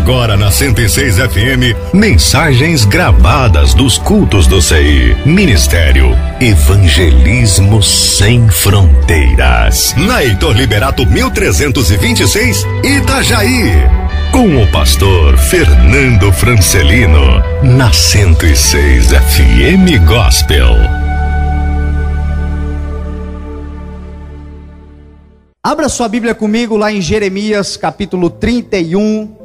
Agora na 106 FM, mensagens gravadas dos cultos do CI. Ministério Evangelismo Sem Fronteiras. Na Heitor Liberato 1326, Itajaí. Com o pastor Fernando Francelino. Na 106 FM Gospel. Abra sua Bíblia comigo lá em Jeremias capítulo 31.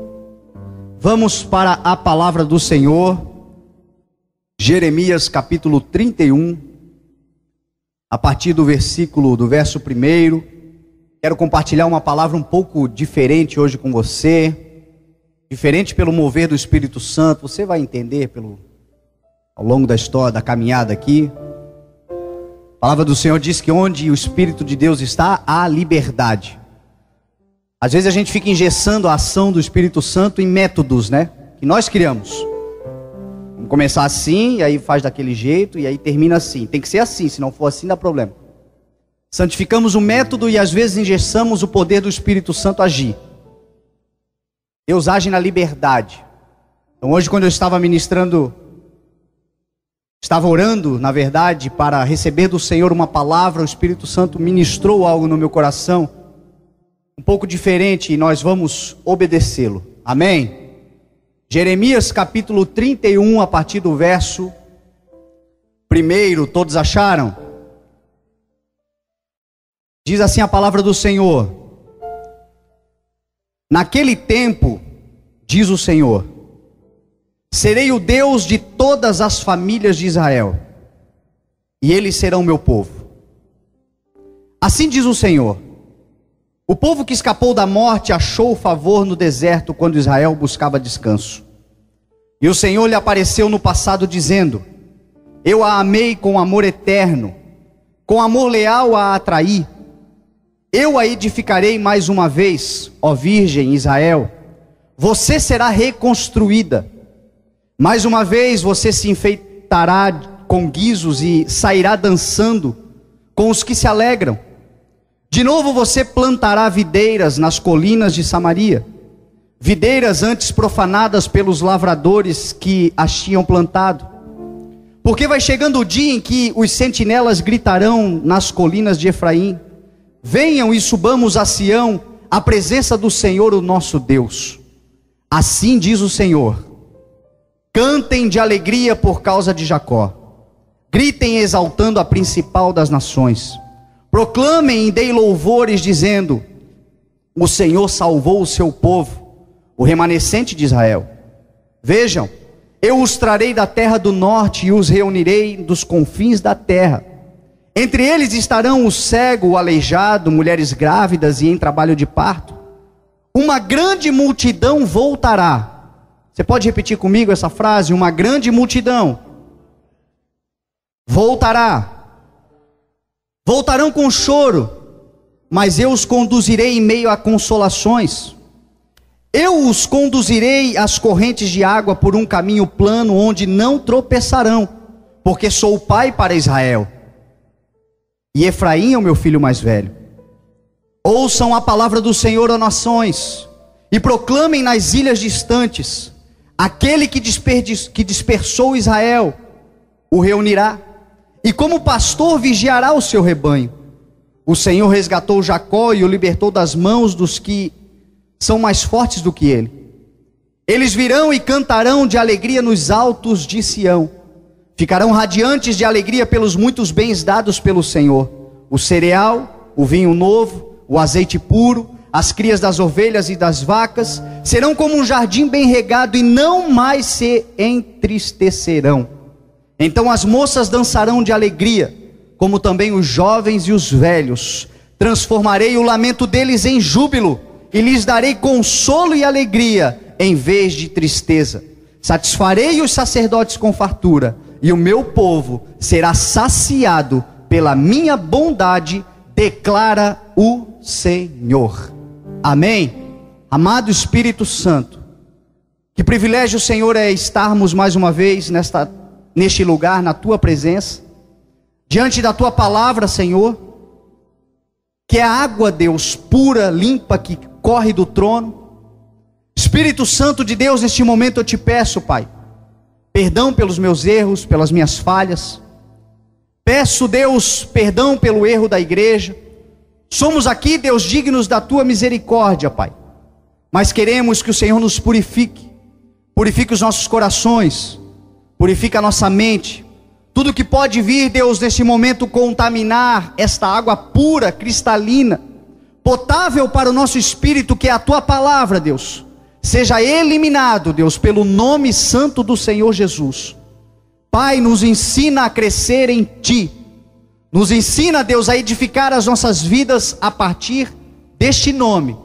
Vamos para a palavra do Senhor. Jeremias capítulo 31. A partir do verso 1. Quero compartilhar uma palavra um pouco diferente hoje com você. Diferente pelo mover do Espírito Santo. Você vai entender ao longo da história, da caminhada aqui. A palavra do Senhor diz que onde o Espírito de Deus está, há liberdade. Às vezes a gente fica engessando a ação do Espírito Santo em métodos, né? Que nós criamos. Vamos começar assim, e aí faz daquele jeito, e aí termina assim. Tem que ser assim, se não for assim dá problema. Santificamos o método e às vezes engessamos o poder do Espírito Santo agir. Deus age na liberdade. Então hoje, quando eu estava ministrando, estava orando, na verdade, para receber do Senhor uma palavra, o Espírito Santo ministrou algo no meu coração, um pouco diferente, e nós vamos obedecê-lo. Amém? Jeremias capítulo 31, a partir do verso 1, todos acharam? Diz assim a palavra do Senhor: naquele tempo, diz o Senhor, serei o Deus de todas as famílias de Israel, e eles serão meu povo. Assim diz o Senhor: o povo que escapou da morte achou favor no deserto quando Israel buscava descanso. E o Senhor lhe apareceu no passado dizendo: eu a amei com amor eterno, com amor leal a atraí. Eu a edificarei mais uma vez, ó Virgem Israel. Você será reconstruída. Mais uma vez você se enfeitará com guizos e sairá dançando com os que se alegram. De novo você plantará videiras nas colinas de Samaria, videiras antes profanadas pelos lavradores que as tinham plantado. Porque vai chegando o dia em que os sentinelas gritarão nas colinas de Efraim: venham e subamos a Sião, à presença do Senhor, o nosso Deus. Assim diz o Senhor: cantem de alegria por causa de Jacó, gritem exaltando a principal das nações, proclamem e deem louvores dizendo: o Senhor salvou o seu povo, o remanescente de Israel. Vejam, eu os trarei da terra do norte e os reunirei dos confins da terra. Entre eles estarão o cego, o aleijado, mulheres grávidas e em trabalho de parto. Uma grande multidão voltará. Você pode repetir comigo essa frase? Uma grande multidão voltará. Voltarão com choro, mas eu os conduzirei em meio a consolações. Eu os conduzirei às correntes de água por um caminho plano, onde não tropeçarão, porque sou o pai para Israel. E Efraim é o meu filho mais velho. Ouçam a palavra do Senhor, ó nações, e proclamem nas ilhas distantes: aquele que dispersou Israel o reunirá, e como pastor vigiará o seu rebanho. O Senhor resgatou Jacó e o libertou das mãos dos que são mais fortes do que ele. Eles virão e cantarão de alegria nos altos de Sião. Ficarão radiantes de alegria pelos muitos bens dados pelo Senhor: o cereal, o vinho novo, o azeite puro, as crias das ovelhas e das vacas. Serão como um jardim bem regado e não mais se entristecerão. Então as moças dançarão de alegria, como também os jovens e os velhos. Transformarei o lamento deles em júbilo e lhes darei consolo e alegria em vez de tristeza. Satisfarei os sacerdotes com fartura, e o meu povo será saciado pela minha bondade, declara o Senhor. Amém? Amado Espírito Santo, que privilégio, Senhor, é estarmos mais uma vez neste lugar, na tua presença, diante da tua palavra, Senhor, que é a água, Deus, pura, limpa, que corre do trono. Espírito Santo de Deus, neste momento eu te peço, Pai, perdão pelos meus erros, pelas minhas falhas. Peço, Deus, perdão pelo erro da igreja. Somos aqui, Deus, dignos da tua misericórdia, Pai. Mas queremos que o Senhor nos purifique. Purifique os nossos corações. Purifique a nossa mente. Tudo que pode vir, Deus, neste momento contaminar esta água pura, cristalina, potável para o nosso espírito, que é a tua palavra, Deus, seja eliminado, Deus, pelo nome santo do Senhor Jesus. Pai, nos ensina a crescer em Ti. Nos ensina, Deus, a edificar as nossas vidas a partir deste nome.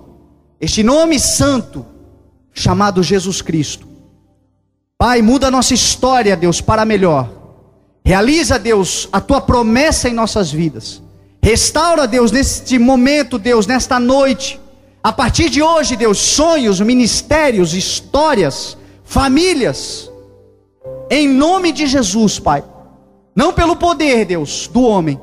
Este nome santo, chamado Jesus Cristo. Pai, muda a nossa história, Deus, para melhor. Realiza, Deus, a Tua promessa em nossas vidas. Restaura, Deus, neste momento, Deus, nesta noite. A partir de hoje, Deus, sonhos, ministérios, histórias, famílias. Em nome de Jesus, Pai. Não pelo poder, Deus, do homem,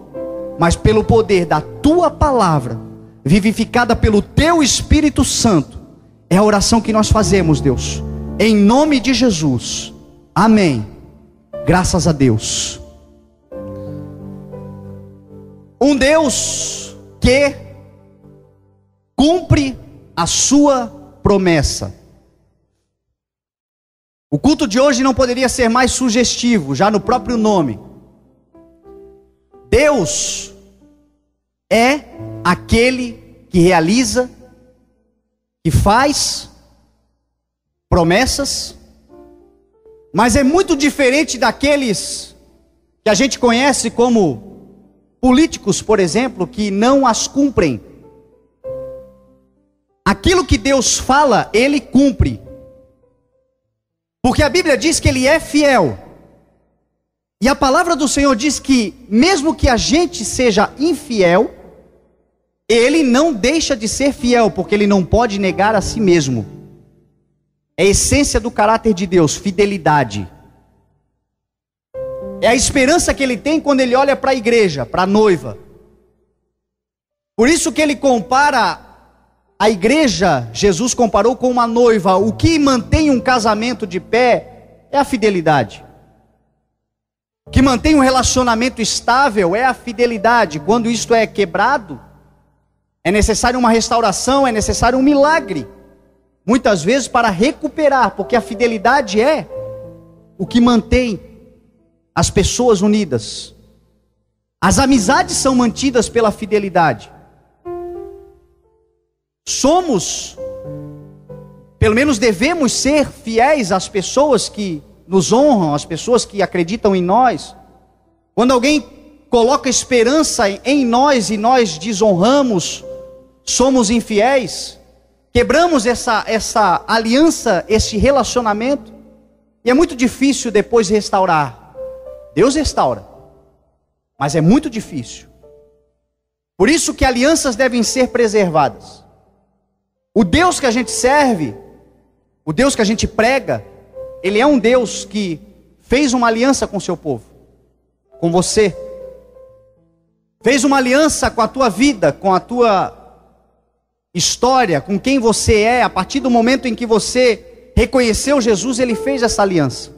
mas pelo poder da Tua palavra, vivificada pelo Teu Espírito Santo. É a oração que nós fazemos, Deus, em nome de Jesus. Amém. Graças a Deus. Um Deus que cumpre a sua promessa. O culto de hoje não poderia ser mais sugestivo, já no próprio nome. Deus é aquele que realiza, que faz promessas, mas é muito diferente daqueles que a gente conhece como políticos, por exemplo, que não as cumprem. Aquilo que Deus fala, Ele cumpre. Porque a Bíblia diz que Ele é fiel. E a palavra do Senhor diz que, mesmo que a gente seja infiel, Ele não deixa de ser fiel, porque Ele não pode negar a si mesmo. É a essência do caráter de Deus, fidelidade. É a esperança que Ele tem quando Ele olha para a igreja, para a noiva. Por isso que Ele compara a igreja, Jesus comparou com uma noiva. O que mantém um casamento de pé é a fidelidade. O que mantém um relacionamento estável é a fidelidade. Quando isto é quebrado, é necessário uma restauração, é necessário um milagre. Muitas vezes para recuperar, porque a fidelidade é o que mantém as pessoas unidas. As amizades são mantidas pela fidelidade. Somos, pelo menos devemos ser fiéis às pessoas que nos honram, às pessoas que acreditam em nós. Quando alguém coloca esperança em nós e nós desonramos, somos infiéis, quebramos essa aliança, esse relacionamento, e é muito difícil depois restaurar. Deus restaura, mas é muito difícil. Por isso que alianças devem ser preservadas. O Deus que a gente serve, o Deus que a gente prega, Ele é um Deus que fez uma aliança com o seu povo, com você. Fez uma aliança com a tua vida, com a tua história, com quem você é. A partir do momento em que você reconheceu Jesus, Ele fez essa aliança.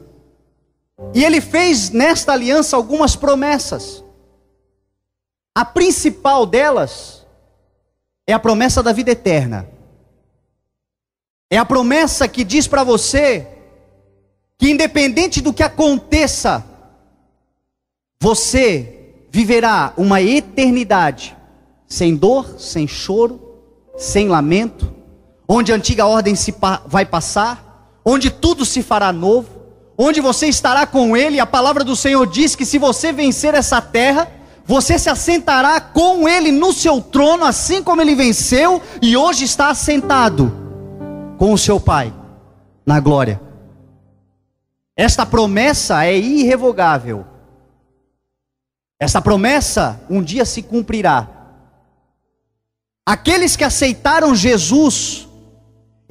E Ele fez nesta aliança algumas promessas. A principal delas é a promessa da vida eterna. É a promessa que diz para você que, independente do que aconteça, você viverá uma eternidade sem dor, sem choro, sem lamento, onde a antiga ordem vai passar, onde tudo se fará novo, onde você estará com Ele. A palavra do Senhor diz que se você vencer essa terra, você se assentará com Ele no seu trono, assim como Ele venceu e hoje está assentado com o seu Pai na glória. Esta promessa é irrevogável. Esta promessa um dia se cumprirá. Aqueles que aceitaram Jesus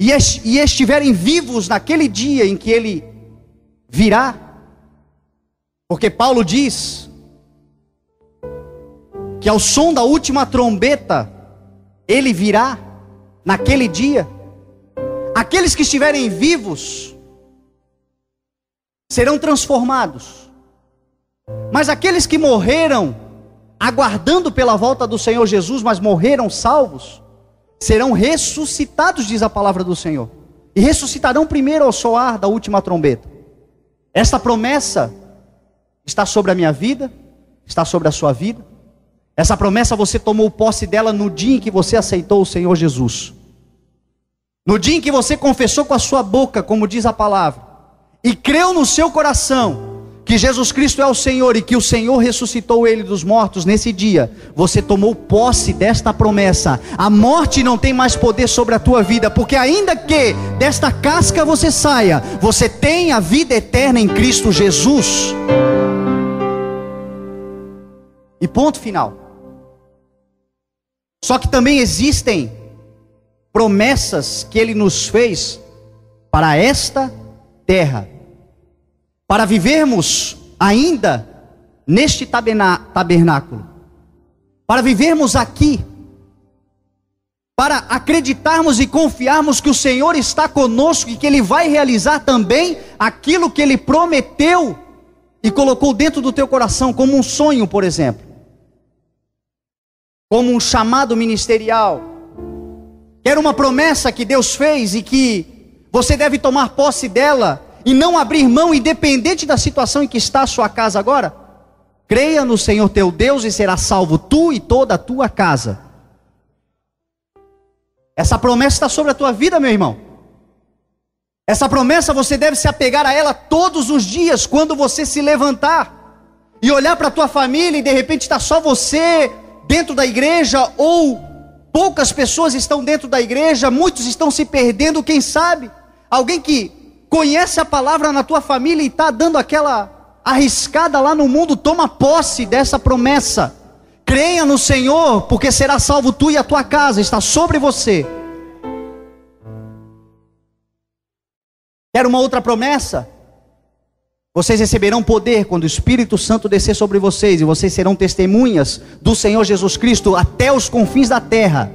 e estiverem vivos naquele dia em que Ele virá, porque Paulo diz que ao som da última trombeta Ele virá naquele dia. Aqueles que estiverem vivos serão transformados, mas aqueles que morreram aguardando pela volta do Senhor Jesus, mas morreram salvos, serão ressuscitados, diz a palavra do Senhor, e ressuscitarão primeiro ao soar da última trombeta. Esta promessa está sobre a minha vida, está sobre a sua vida. Essa promessa você tomou posse dela no dia em que você aceitou o Senhor Jesus, no dia em que você confessou com a sua boca, como diz a palavra, e creu no seu coração que Jesus Cristo é o Senhor e que o Senhor ressuscitou Ele dos mortos. Nesse dia você tomou posse desta promessa. A morte não tem mais poder sobre a tua vida, porque ainda que desta casca você saia, você tem a vida eterna em Cristo Jesus. E ponto final. Só que também existem promessas que Ele nos fez para esta terra, para vivermos ainda neste tabernáculo, para vivermos aqui, para acreditarmos e confiarmos que o Senhor está conosco e que Ele vai realizar também aquilo que Ele prometeu e colocou dentro do teu coração, como um sonho, por exemplo, como um chamado ministerial, que era uma promessa que Deus fez e que você deve tomar posse dela e não abrir mão, independente da situação em que está a sua casa agora. Creia no Senhor teu Deus e será salvo tu e toda a tua casa. Essa promessa está sobre a tua vida, meu irmão. Essa promessa você deve se apegar a ela todos os dias, quando você se levantar e olhar para a tua família e de repente está só você dentro da igreja, ou poucas pessoas estão dentro da igreja, muitos estão se perdendo. Quem sabe alguém que conhece a palavra na tua família e está dando aquela arriscada lá no mundo. Toma posse dessa promessa. Creia no Senhor, porque será salvo tu e a tua casa. Está sobre você. Quer uma outra promessa? Vocês receberão poder quando o Espírito Santo descer sobre vocês, e vocês serão testemunhas do Senhor Jesus Cristo até os confins da terra.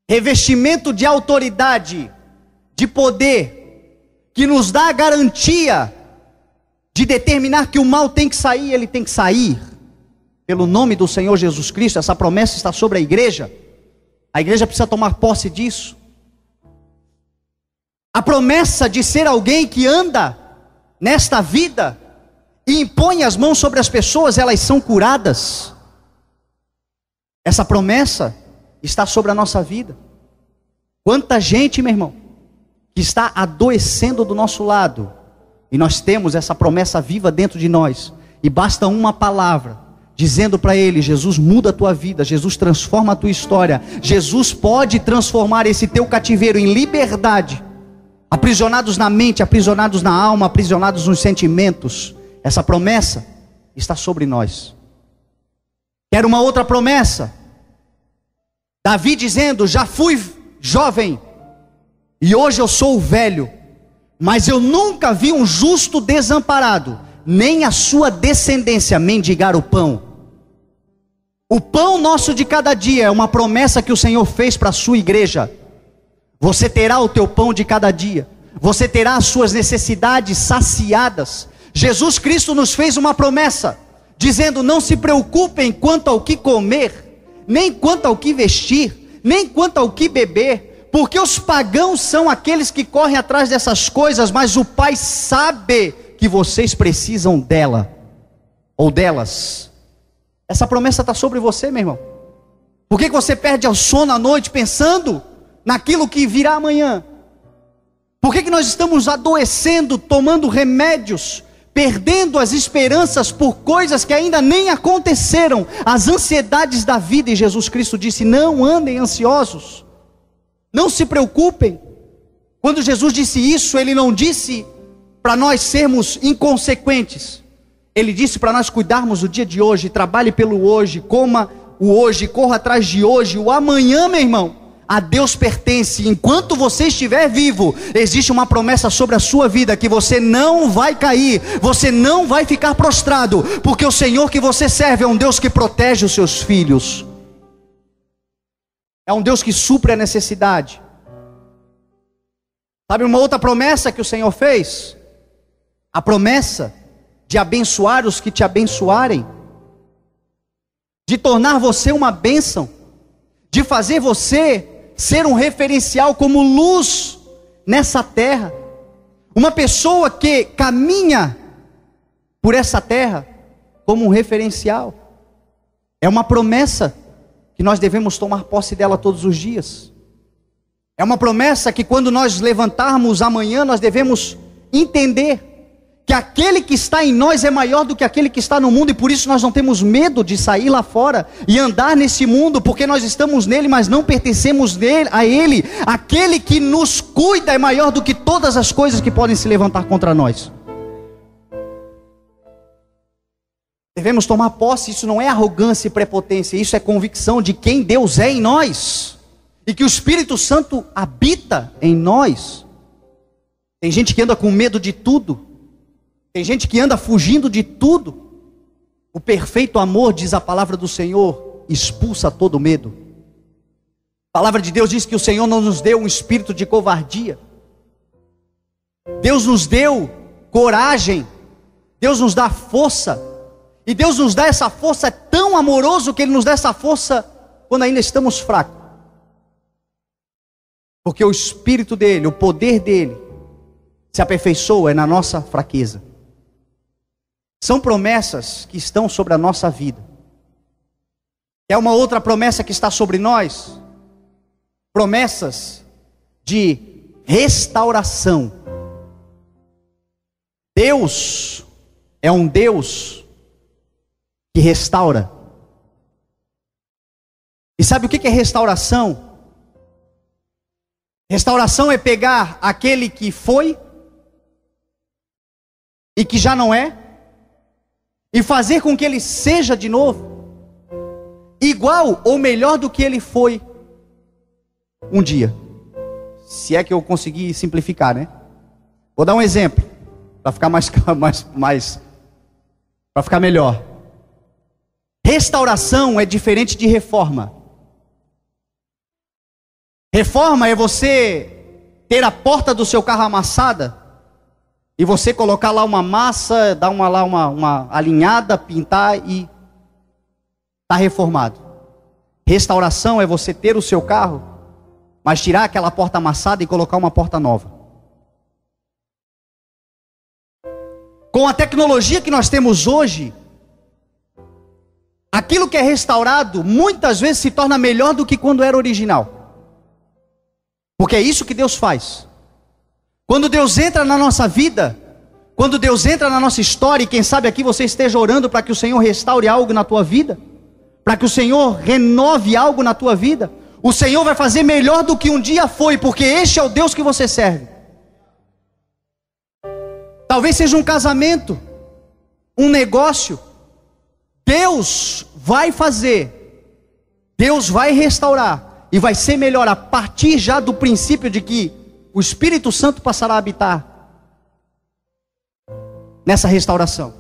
Revestimento de autoridade, de poder, que nos dá a garantia de determinar que o mal tem que sair. Ele tem que sair pelo nome do Senhor Jesus Cristo. Essa promessa está sobre a igreja. A igreja precisa tomar posse disso. A promessa de ser alguém que anda nesta vida e impõe as mãos sobre as pessoas, elas são curadas. Essa promessa está sobre a nossa vida. Quanta gente, meu irmão, que está adoecendo do nosso lado, e nós temos essa promessa viva dentro de nós, e basta uma palavra, dizendo para ele: Jesus muda a tua vida, Jesus transforma a tua história, Jesus pode transformar esse teu cativeiro em liberdade. Aprisionados na mente, aprisionados na alma, aprisionados nos sentimentos. Essa promessa está sobre nós. Quero uma outra promessa. Davi dizendo: já fui jovem e hoje eu sou velho, mas eu nunca vi um justo desamparado, nem a sua descendência mendigar o pão. O pão nosso de cada dia é uma promessa que o Senhor fez para a sua igreja. Você terá o teu pão de cada dia, você terá as suas necessidades saciadas. Jesus Cristo nos fez uma promessa, dizendo: não se preocupem quanto ao que comer, nem quanto ao que vestir, nem quanto ao que beber, porque os pagãos são aqueles que correm atrás dessas coisas, mas o Pai sabe que vocês precisam dela, ou delas. Essa promessa está sobre você, meu irmão. Por que você perde o sono à noite pensando naquilo que virá amanhã? Por que nós estamos adoecendo, tomando remédios, perdendo as esperanças por coisas que ainda nem aconteceram, as ansiedades da vida? E Jesus Cristo disse: não andem ansiosos, não se preocupem. Quando Jesus disse isso, Ele não disse para nós sermos inconsequentes. Ele disse para nós cuidarmos do dia de hoje, trabalhe pelo hoje, coma o hoje, corra atrás de hoje. O amanhã, meu irmão, a Deus pertence. Enquanto você estiver vivo, existe uma promessa sobre a sua vida, que você não vai cair, você não vai ficar prostrado, porque o Senhor que você serve é um Deus que protege os seus filhos, é um Deus que supre a necessidade. Sabe uma outra promessa que o Senhor fez? A promessa de abençoar os que te abençoarem, de tornar você uma bênção, de fazer você ser um referencial como luz nessa terra, uma pessoa que caminha por essa terra como um referencial. É uma promessa que nós devemos tomar posse dela todos os dias. É uma promessa que quando nós levantarmos amanhã, nós devemos entender que aquele que está em nós é maior do que aquele que está no mundo, e por isso nós não temos medo de sair lá fora e andar nesse mundo, porque nós estamos nele, mas não pertencemos a ele. Aquele que nos cuida é maior do que todas as coisas que podem se levantar contra nós. Devemos tomar posse. Isso não é arrogância e prepotência, isso é convicção de quem Deus é em nós, e que o Espírito Santo habita em nós. Tem gente que anda com medo de tudo, tem gente que anda fugindo de tudo. O perfeito amor, diz a palavra do Senhor, expulsa todo medo. A palavra de Deus diz que o Senhor não nos deu um espírito de covardia. Deus nos deu coragem, Deus nos dá força, e Deus nos dá essa força, é tão amoroso que Ele nos dá essa força quando ainda estamos fracos. Porque o Espírito dEle, o poder dEle, se aperfeiçoa na nossa fraqueza. São promessas que estão sobre a nossa vida. É uma outra promessa que está sobre nós. Promessas de restauração. Deus é um Deus que restaura. E sabe o que é restauração? Restauração é pegar aquele que foi e que já não é, e fazer com que ele seja de novo igual ou melhor do que ele foi um dia. Se é que eu consegui simplificar, né? Vou dar um exemplo para ficar para ficar melhor. Restauração é diferente de reforma. Reforma é você ter a porta do seu carro amassada e você colocar lá uma massa, dar uma alinhada, pintar e está reformado. Restauração é você ter o seu carro, mas tirar aquela porta amassada e colocar uma porta nova. Com a tecnologia que nós temos hoje, aquilo que é restaurado muitas vezes se torna melhor do que quando era original. Porque é isso que Deus faz. Quando Deus entra na nossa vida, quando Deus entra na nossa história, e quem sabe aqui você esteja orando para que o Senhor restaure algo na tua vida, para que o Senhor renove algo na tua vida, o Senhor vai fazer melhor do que um dia foi, porque este é o Deus que você serve. Talvez seja um casamento, um negócio. Deus vai fazer, Deus vai restaurar, e vai ser melhor a partir já do princípio de que o Espírito Santo passará a habitar nessa restauração.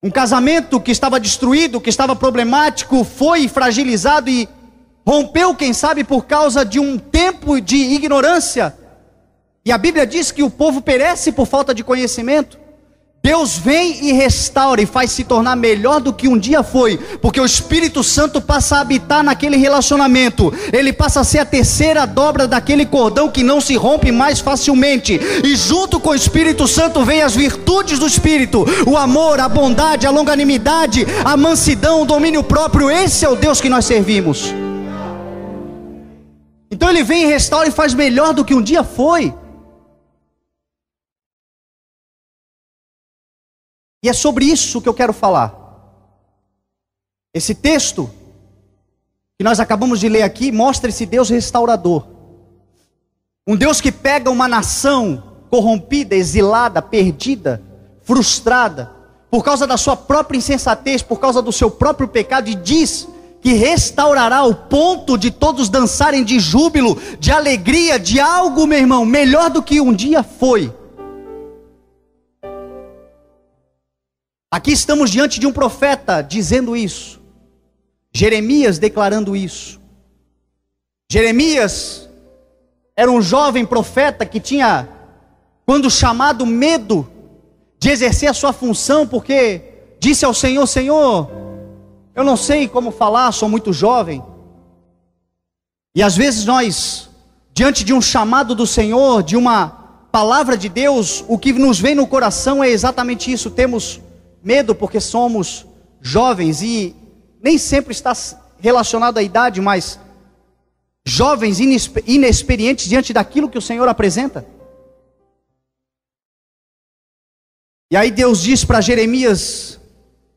Um casamento que estava destruído, que estava problemático, foi fragilizado e rompeu, quem sabe, por causa de um tempo de ignorância. E a Bíblia diz que o povo perece por falta de conhecimento. Deus vem e restaura e faz se tornar melhor do que um dia foi, porque o Espírito Santo passa a habitar naquele relacionamento. Ele passa a ser a terceira dobra daquele cordão que não se rompe mais facilmente, e junto com o Espírito Santo vem as virtudes do Espírito: o amor, a bondade, a longanimidade, a mansidão, o domínio próprio. Esse é o Deus que nós servimos. Então Ele vem e restaura e faz melhor do que um dia foi. E é sobre isso que eu quero falar. Esse texto que nós acabamos de ler aqui mostra esse Deus restaurador. Um Deus que pega uma nação corrompida, exilada, perdida, frustrada, por causa da sua própria insensatez, por causa do seu próprio pecado, e diz que restaurará ao ponto de todos dançarem de júbilo, de alegria, de algo, meu irmão, melhor do que um dia foi. Aqui estamos diante de um profeta dizendo isso. Jeremias declarando isso. Jeremias era um jovem profeta que tinha, quando chamado, medo de exercer a sua função, porque disse ao Senhor: Senhor, eu não sei como falar, sou muito jovem. E às vezes nós, diante de um chamado do Senhor, de uma palavra de Deus, o que nos vem no coração é exatamente isso: temos medo porque somos jovens, e nem sempre está relacionado à idade, mas jovens inexperientes diante daquilo que o Senhor apresenta. E aí Deus diz para Jeremias: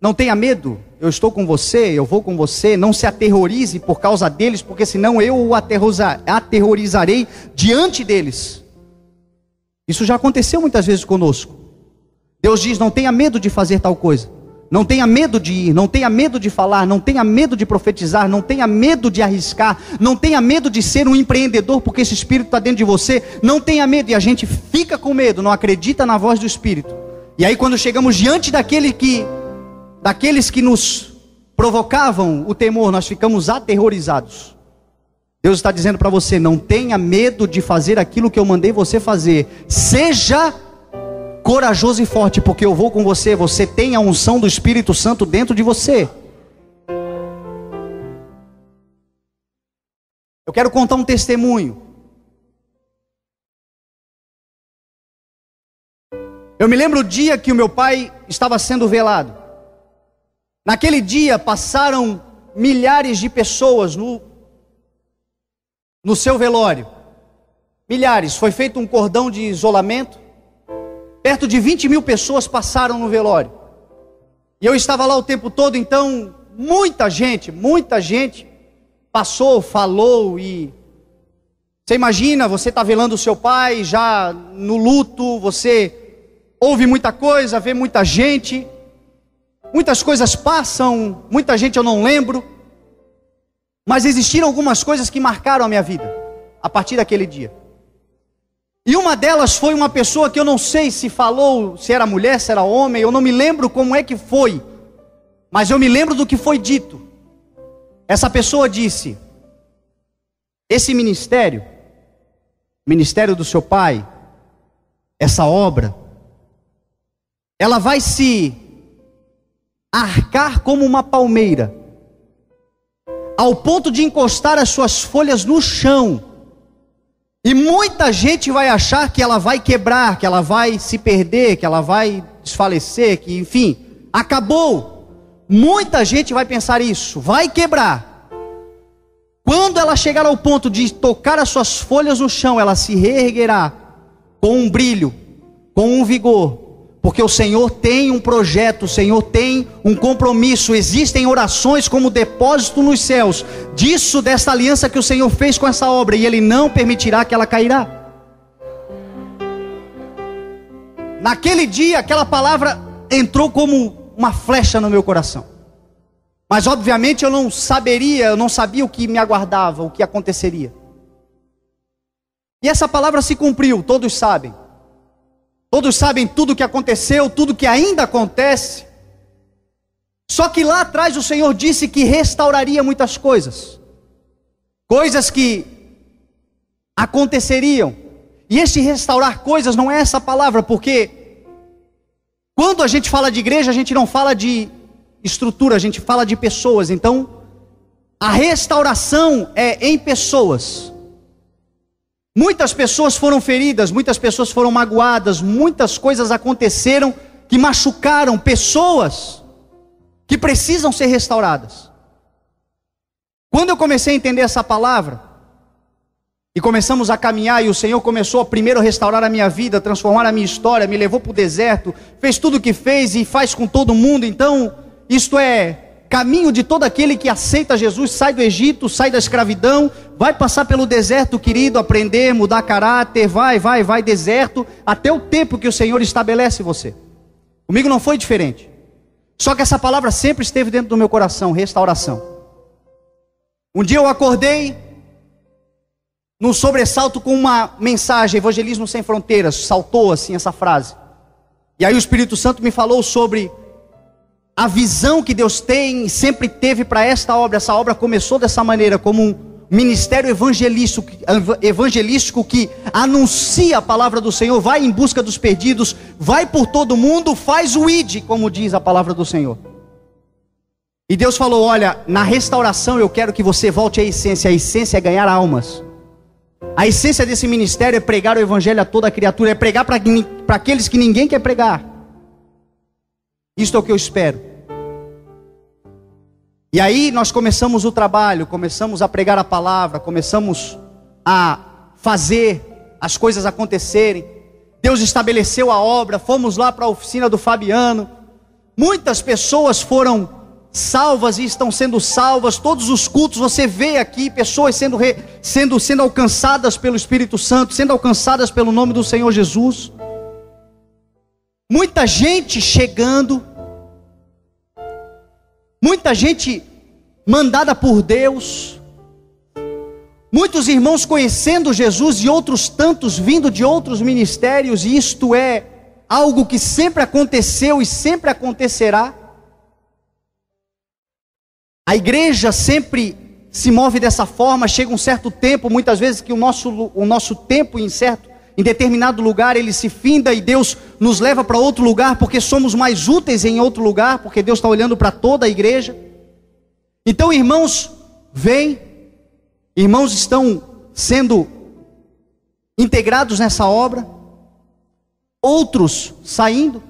não tenha medo, eu estou com você, eu vou com você, não se aterrorize por causa deles, porque senão eu o aterrorizarei diante deles. Isso já aconteceu muitas vezes conosco. Deus diz: não tenha medo de fazer tal coisa, não tenha medo de ir, não tenha medo de falar, não tenha medo de profetizar, não tenha medo de arriscar, não tenha medo de ser um empreendedor, porque esse Espírito está dentro de você. Não tenha medo, e a gente fica com medo, não acredita na voz do Espírito. E aí quando chegamos diante daqueles que nos provocavam o temor, nós ficamos aterrorizados. Deus está dizendo para você: não tenha medo de fazer aquilo que eu mandei você fazer, seja corajoso e forte, porque eu vou com você. Você tem a unção do Espírito Santo dentro de você. Eu quero contar um testemunho. Eu me lembro o dia que o meu pai estava sendo velado. Naquele dia passaram milhares de pessoas no seu velório. Milhares. Foi feito um cordão de isolamento. Perto de 20 mil pessoas passaram no velório. E eu estava lá o tempo todo, então muita gente passou, falou. E você imagina, você está velando o seu pai, já no luto, você ouve muita coisa, vê muita gente, muitas coisas passam, muita gente eu não lembro, mas existiram algumas coisas que marcaram a minha vida, a partir daquele dia. E uma delas foi uma pessoa que eu não sei se falou, se era mulher, se era homem, eu não me lembro como é que foi, mas eu me lembro do que foi dito. Essa pessoa disse: esse ministério do seu pai, essa obra, ela vai se arcar como uma palmeira, ao ponto de encostar as suas folhas no chão. E muita gente vai achar que ela vai quebrar, que ela vai se perder, que ela vai desfalecer, que enfim, acabou. Muita gente vai pensar isso, vai quebrar. Quando ela chegar ao ponto de tocar as suas folhas no chão, ela se reerguerá com um brilho, com um vigor. Porque o Senhor tem um projeto, o Senhor tem um compromisso. Existem orações como depósito nos céus, dessa aliança que o Senhor fez com essa obra, e Ele não permitirá que ela cairá. Naquele dia, aquela palavra entrou como uma flecha no meu coração. Mas obviamente eu não sabia o que me aguardava, o que aconteceria. E essa palavra se cumpriu, todos sabem. Todos sabem tudo o que aconteceu, tudo que ainda acontece. Só que lá atrás o Senhor disse que restauraria muitas coisas. Coisas que aconteceriam. E esse restaurar coisas não é essa palavra, porque quando a gente fala de igreja, a gente não fala de estrutura, a gente fala de pessoas. Então, a restauração é em pessoas. Muitas pessoas foram feridas, muitas pessoas foram magoadas, muitas coisas aconteceram que machucaram pessoas que precisam ser restauradas. Quando eu comecei a entender essa palavra, e começamos a caminhar, e o Senhor começou a primeiro restaurar a minha vida, transformar a minha história, me levou para o deserto, fez tudo o que fez e faz com todo mundo. Então, isto é caminho de todo aquele que aceita Jesus, sai do Egito, sai da escravidão, vai passar pelo deserto, querido, aprender, mudar caráter, vai, deserto, até o tempo que o Senhor estabelece você. Comigo não foi diferente. Só que essa palavra sempre esteve dentro do meu coração, restauração. Um dia eu acordei num sobressalto com uma mensagem, Evangelismo Sem Fronteiras, saltou assim essa frase. E aí o Espírito Santo me falou sobre a visão que Deus tem, sempre teve para esta obra. Essa obra começou dessa maneira, como ministério evangelístico que anuncia a palavra do Senhor, vai em busca dos perdidos, vai por todo mundo, faz o id, como diz a palavra do Senhor. E Deus falou: olha, na restauração eu quero que você volte à essência. A essência é ganhar almas. A essência desse ministério é pregar o evangelho a toda criatura, é pregar para aqueles que ninguém quer pregar. Isto é o que eu espero. E aí nós começamos o trabalho, começamos a pregar a palavra, começamos a fazer as coisas acontecerem. Deus estabeleceu a obra, fomos lá para a oficina do Fabiano. Muitas pessoas foram salvas e estão sendo salvas. Todos os cultos você vê aqui pessoas sendo alcançadas pelo Espírito Santo, sendo alcançadas pelo nome do Senhor Jesus. Muita gente chegando, muita gente mandada por Deus, muitos irmãos conhecendo Jesus e outros tantos vindo de outros ministérios. E isto é algo que sempre aconteceu e sempre acontecerá. A igreja sempre se move dessa forma. Chega um certo tempo, muitas vezes, que o nosso tempo em determinado lugar, ele se finda, e Deus nos leva para outro lugar, porque somos mais úteis em outro lugar, porque Deus está olhando para toda a igreja. Então, irmãos vêm, irmãos estão sendo integrados nessa obra, outros saindo,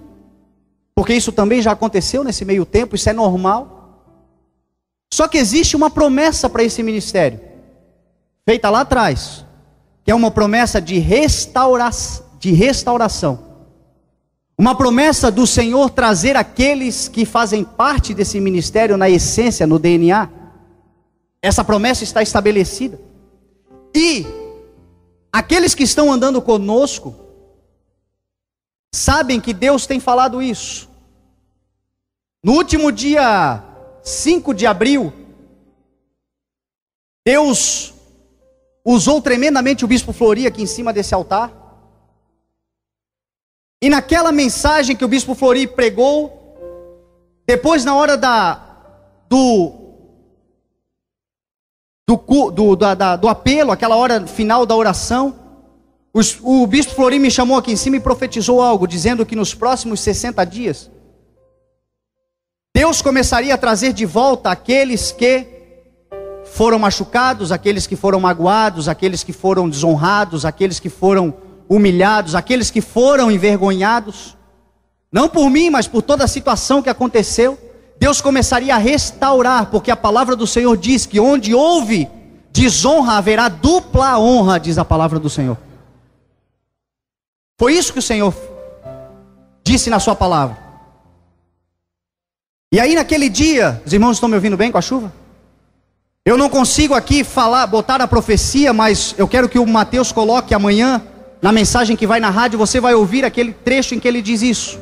porque isso também já aconteceu nesse meio tempo, isso é normal. Só que existe uma promessa para esse ministério, feita lá atrás, que é uma promessa de restauração. Uma promessa do Senhor trazer aqueles que fazem parte desse ministério na essência, no DNA. Essa promessa está estabelecida. E aqueles que estão andando conosco sabem que Deus tem falado isso. No último dia 5 de abril, Deus usou tremendamente o Bispo Flori aqui em cima desse altar. E naquela mensagem que o Bispo Flori pregou, depois na hora do apelo, aquela hora final da oração, o Bispo Flori me chamou aqui em cima e profetizou algo, dizendo que nos próximos 60 dias, Deus começaria a trazer de volta aqueles que foram machucados, aqueles que foram magoados, aqueles que foram desonrados, aqueles que foram humilhados, aqueles que foram envergonhados, não por mim, mas por toda a situação que aconteceu. Deus começaria a restaurar, porque a palavra do Senhor diz que onde houve desonra, haverá dupla honra, diz a palavra do Senhor. Foi isso que o Senhor disse na sua palavra. E aí naquele dia, os irmãos estão me ouvindo bem com a chuva? Eu não consigo aqui botar a profecia, mas eu quero que o Mateus coloque amanhã, na mensagem que vai na rádio, você vai ouvir aquele trecho em que ele diz isso.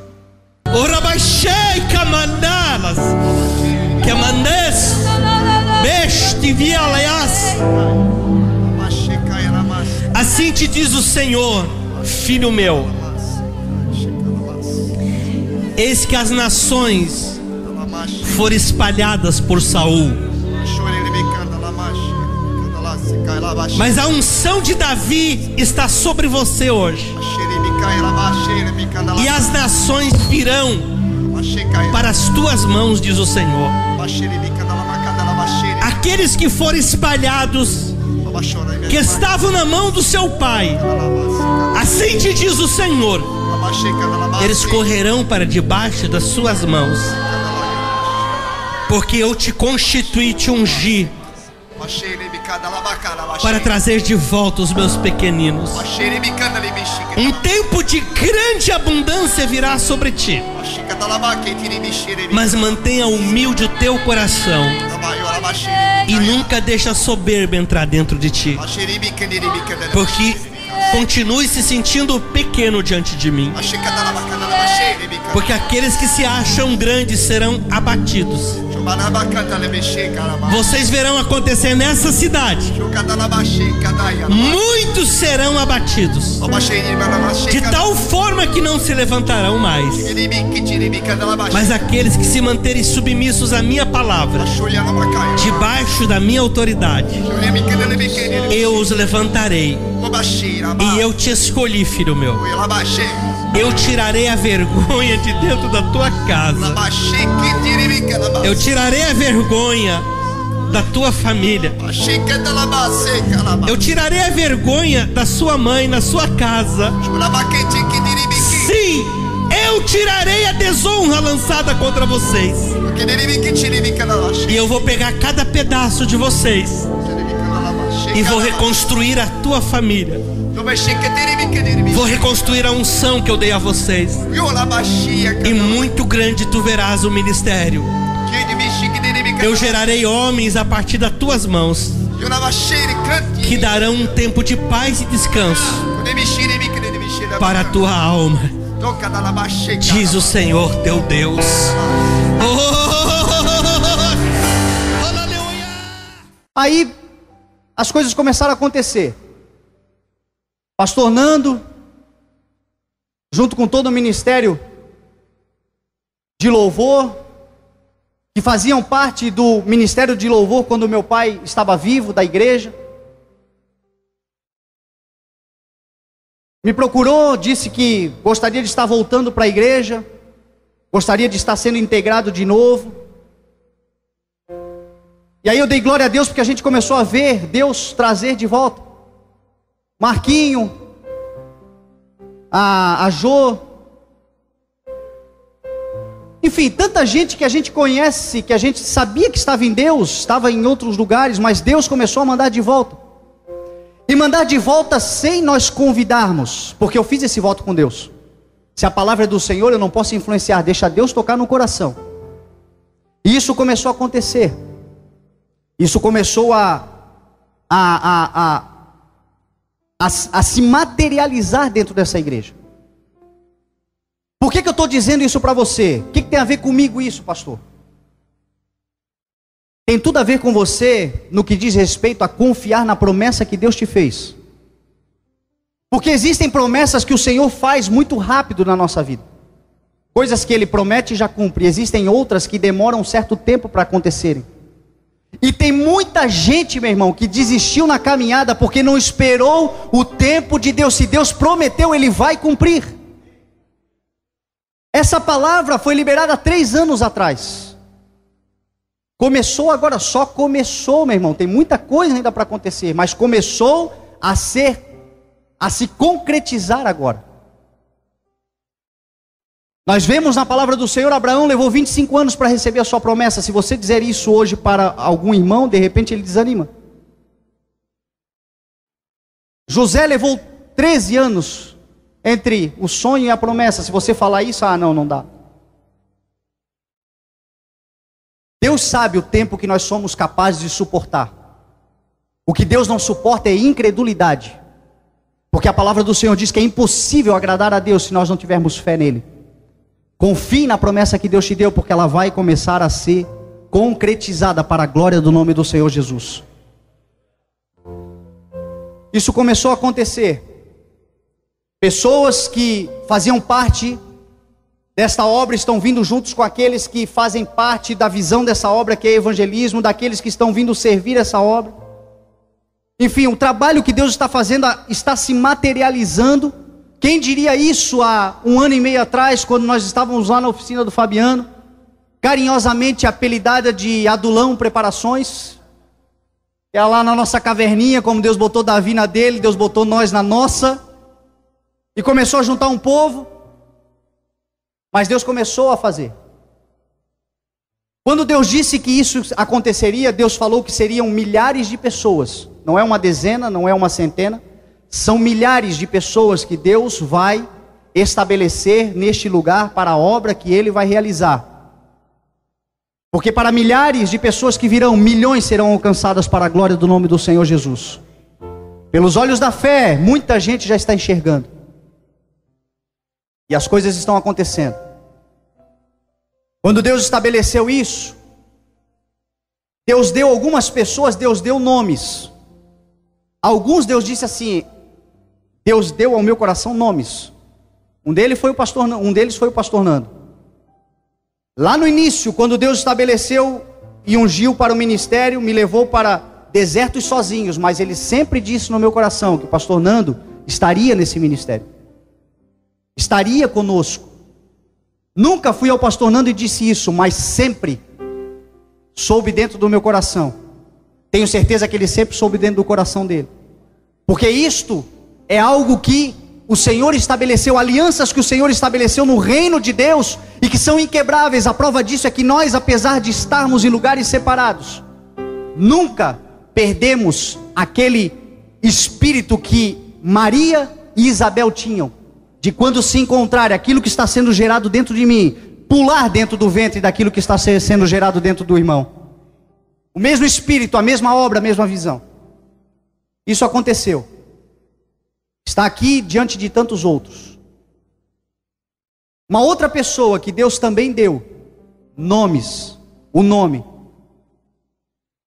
Assim te diz o Senhor, filho meu, eis que as nações foram espalhadas por Saul, mas a unção de Davi está sobre você hoje, e as nações virão para as tuas mãos, diz o Senhor. Aqueles que foram espalhados, que estavam na mão do seu pai, assim te diz o Senhor, eles correrão para debaixo das suas mãos, porque eu te constituí, te ungi, para trazer de volta os meus pequeninos. Um tempo de grande abundância virá sobre ti, mas mantenha humilde o teu coração, e nunca deixa a soberba entrar dentro de ti, porque continue se sentindo pequeno diante de mim, porque aqueles que se acham grandes serão abatidos, Vocês verão acontecer nessa cidade. Muitos serão abatidos, de tal forma que não se levantarão mais. Mas aqueles que se manterem submissos à minha palavra, debaixo da minha autoridade, eu os levantarei. E eu te escolhi, filho meu. Eu tirarei a vergonha de dentro da tua casa. Eu tirarei a vergonha da tua família. Eu tirarei a vergonha da sua mãe na sua casa. Sim, eu tirarei a desonra lançada contra vocês. E eu vou pegar cada pedaço de vocês e vou reconstruir a tua família. Vou reconstruir a unção que eu dei a vocês. E muito grande tu verás o ministério. Eu gerarei homens a partir das tuas mãos, que darão um tempo de paz e descanso para a tua alma, diz o Senhor teu Deus. Aí as coisas começaram a acontecer. Pastor Nando, junto com todo o ministério de louvor, que faziam parte do ministério de louvor quando meu pai estava vivo, da igreja, me procurou, disse que gostaria de estar voltando para a igreja, gostaria de estar sendo integrado de novo. E aí eu dei glória a Deus, porque a gente começou a ver Deus trazer de volta Marquinho, a Jô, enfim, tanta gente que a gente conhece, que a gente sabia que estava em Deus, estava em outros lugares, mas Deus começou a mandar de volta. E mandar de volta sem nós convidarmos, porque eu fiz esse voto com Deus. Se a palavra é do Senhor, eu não posso influenciar, deixa Deus tocar no coração. E isso começou a acontecer. Isso começou a se materializar dentro dessa igreja. Por que eu estou dizendo isso para você? O que tem a ver comigo isso, pastor? Tem tudo a ver com você no que diz respeito a confiar na promessa que Deus te fez. Porque existem promessas que o Senhor faz muito rápido na nossa vida. Coisas que Ele promete e já cumpre. Existem outras que demoram um certo tempo para acontecerem. E tem muita gente, meu irmão, que desistiu na caminhada porque não esperou o tempo de Deus. Se Deus prometeu, Ele vai cumprir. Essa palavra foi liberada há 3 anos atrás. Começou agora, só começou, meu irmão. Tem muita coisa ainda para acontecer, mas começou a se concretizar agora. Nós vemos na palavra do Senhor, Abraão levou 25 anos para receber a sua promessa. Se você dizer isso hoje para algum irmão, de repente ele desanima. José levou 13 anos entre o sonho e a promessa. Se você falar isso, não dá. Deus sabe o tempo que nós somos capazes de suportar. O que Deus não suporta é incredulidade. Porque a palavra do Senhor diz que é impossível agradar a Deus se nós não tivermos fé nele. Confie na promessa que Deus te deu, porque ela vai começar a ser concretizada para a glória do nome do Senhor Jesus. Isso começou a acontecer. Pessoas que faziam parte desta obra estão vindo juntos com aqueles que fazem parte da visão dessa obra, que é evangelismo, daqueles que estão vindo servir essa obra. Enfim, o trabalho que Deus está fazendo está se materializando. Quem diria isso há 1 ano e meio atrás, quando nós estávamos lá na oficina do Fabiano, carinhosamente apelidada de Adulão Preparações, é lá na nossa caverninha, como Deus botou Davi na dele, Deus botou nós na nossa, e começou a juntar um povo, mas Deus começou a fazer. Quando Deus disse que isso aconteceria, Deus falou que seriam milhares de pessoas, não é uma dezena, não é uma centena, são milhares de pessoas que Deus vai estabelecer neste lugar para a obra que Ele vai realizar. Porque para milhares de pessoas que virão, milhões serão alcançadas para a glória do nome do Senhor Jesus. Pelos olhos da fé, muita gente já está enxergando. E as coisas estão acontecendo. Quando Deus estabeleceu isso, Deus deu algumas pessoas, Deus deu nomes. Alguns Deus disse assim, Deus deu ao meu coração nomes. Um deles foi o pastor Nando. Lá no início, quando Deus estabeleceu e ungiu para o ministério, me levou para desertos sozinhos, mas Ele sempre disse no meu coração que o pastor Nando estaria nesse ministério, estaria conosco. Nunca fui ao pastor Nando e disse isso, mas sempre soube dentro do meu coração. Tenho certeza que ele sempre soube dentro do coração dele, porque isto é algo que o Senhor estabeleceu, alianças que o Senhor estabeleceu no reino de Deus e que são inquebráveis. A prova disso é que nós, apesar de estarmos em lugares separados, nunca perdemos aquele espírito que Maria e Isabel tinham, de quando se encontrar aquilo que está sendo gerado dentro de mim, pular dentro do ventre daquilo que está sendo gerado dentro do irmão. O mesmo espírito, a mesma obra, a mesma visão. Isso aconteceu. Está aqui diante de tantos outros. Uma outra pessoa que Deus também deu nomes, o nome.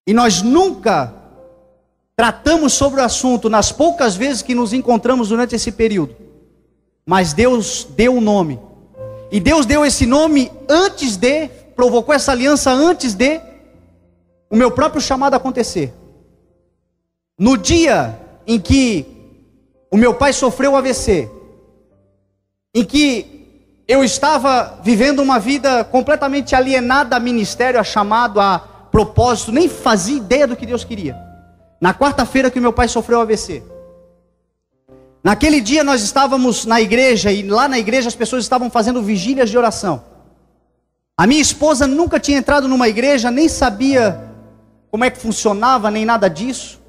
E nós nunca tratamos sobre o assunto nas poucas vezes que nos encontramos durante esse período. Mas Deus deu o nome. E Deus deu esse nome antes de, provocou essa aliança antes de o meu próprio chamado acontecer. No dia em que o meu pai sofreu AVC, em que eu estava vivendo uma vida completamente alienada a ministério, a chamado, a propósito, nem fazia ideia do que Deus queria. Na quarta-feira que o meu pai sofreu AVC, naquele dia nós estávamos na igreja, e lá na igreja as pessoas estavam fazendo vigílias de oração. A minha esposa nunca tinha entrado numa igreja, nem sabia como é que funcionava, nem nada disso.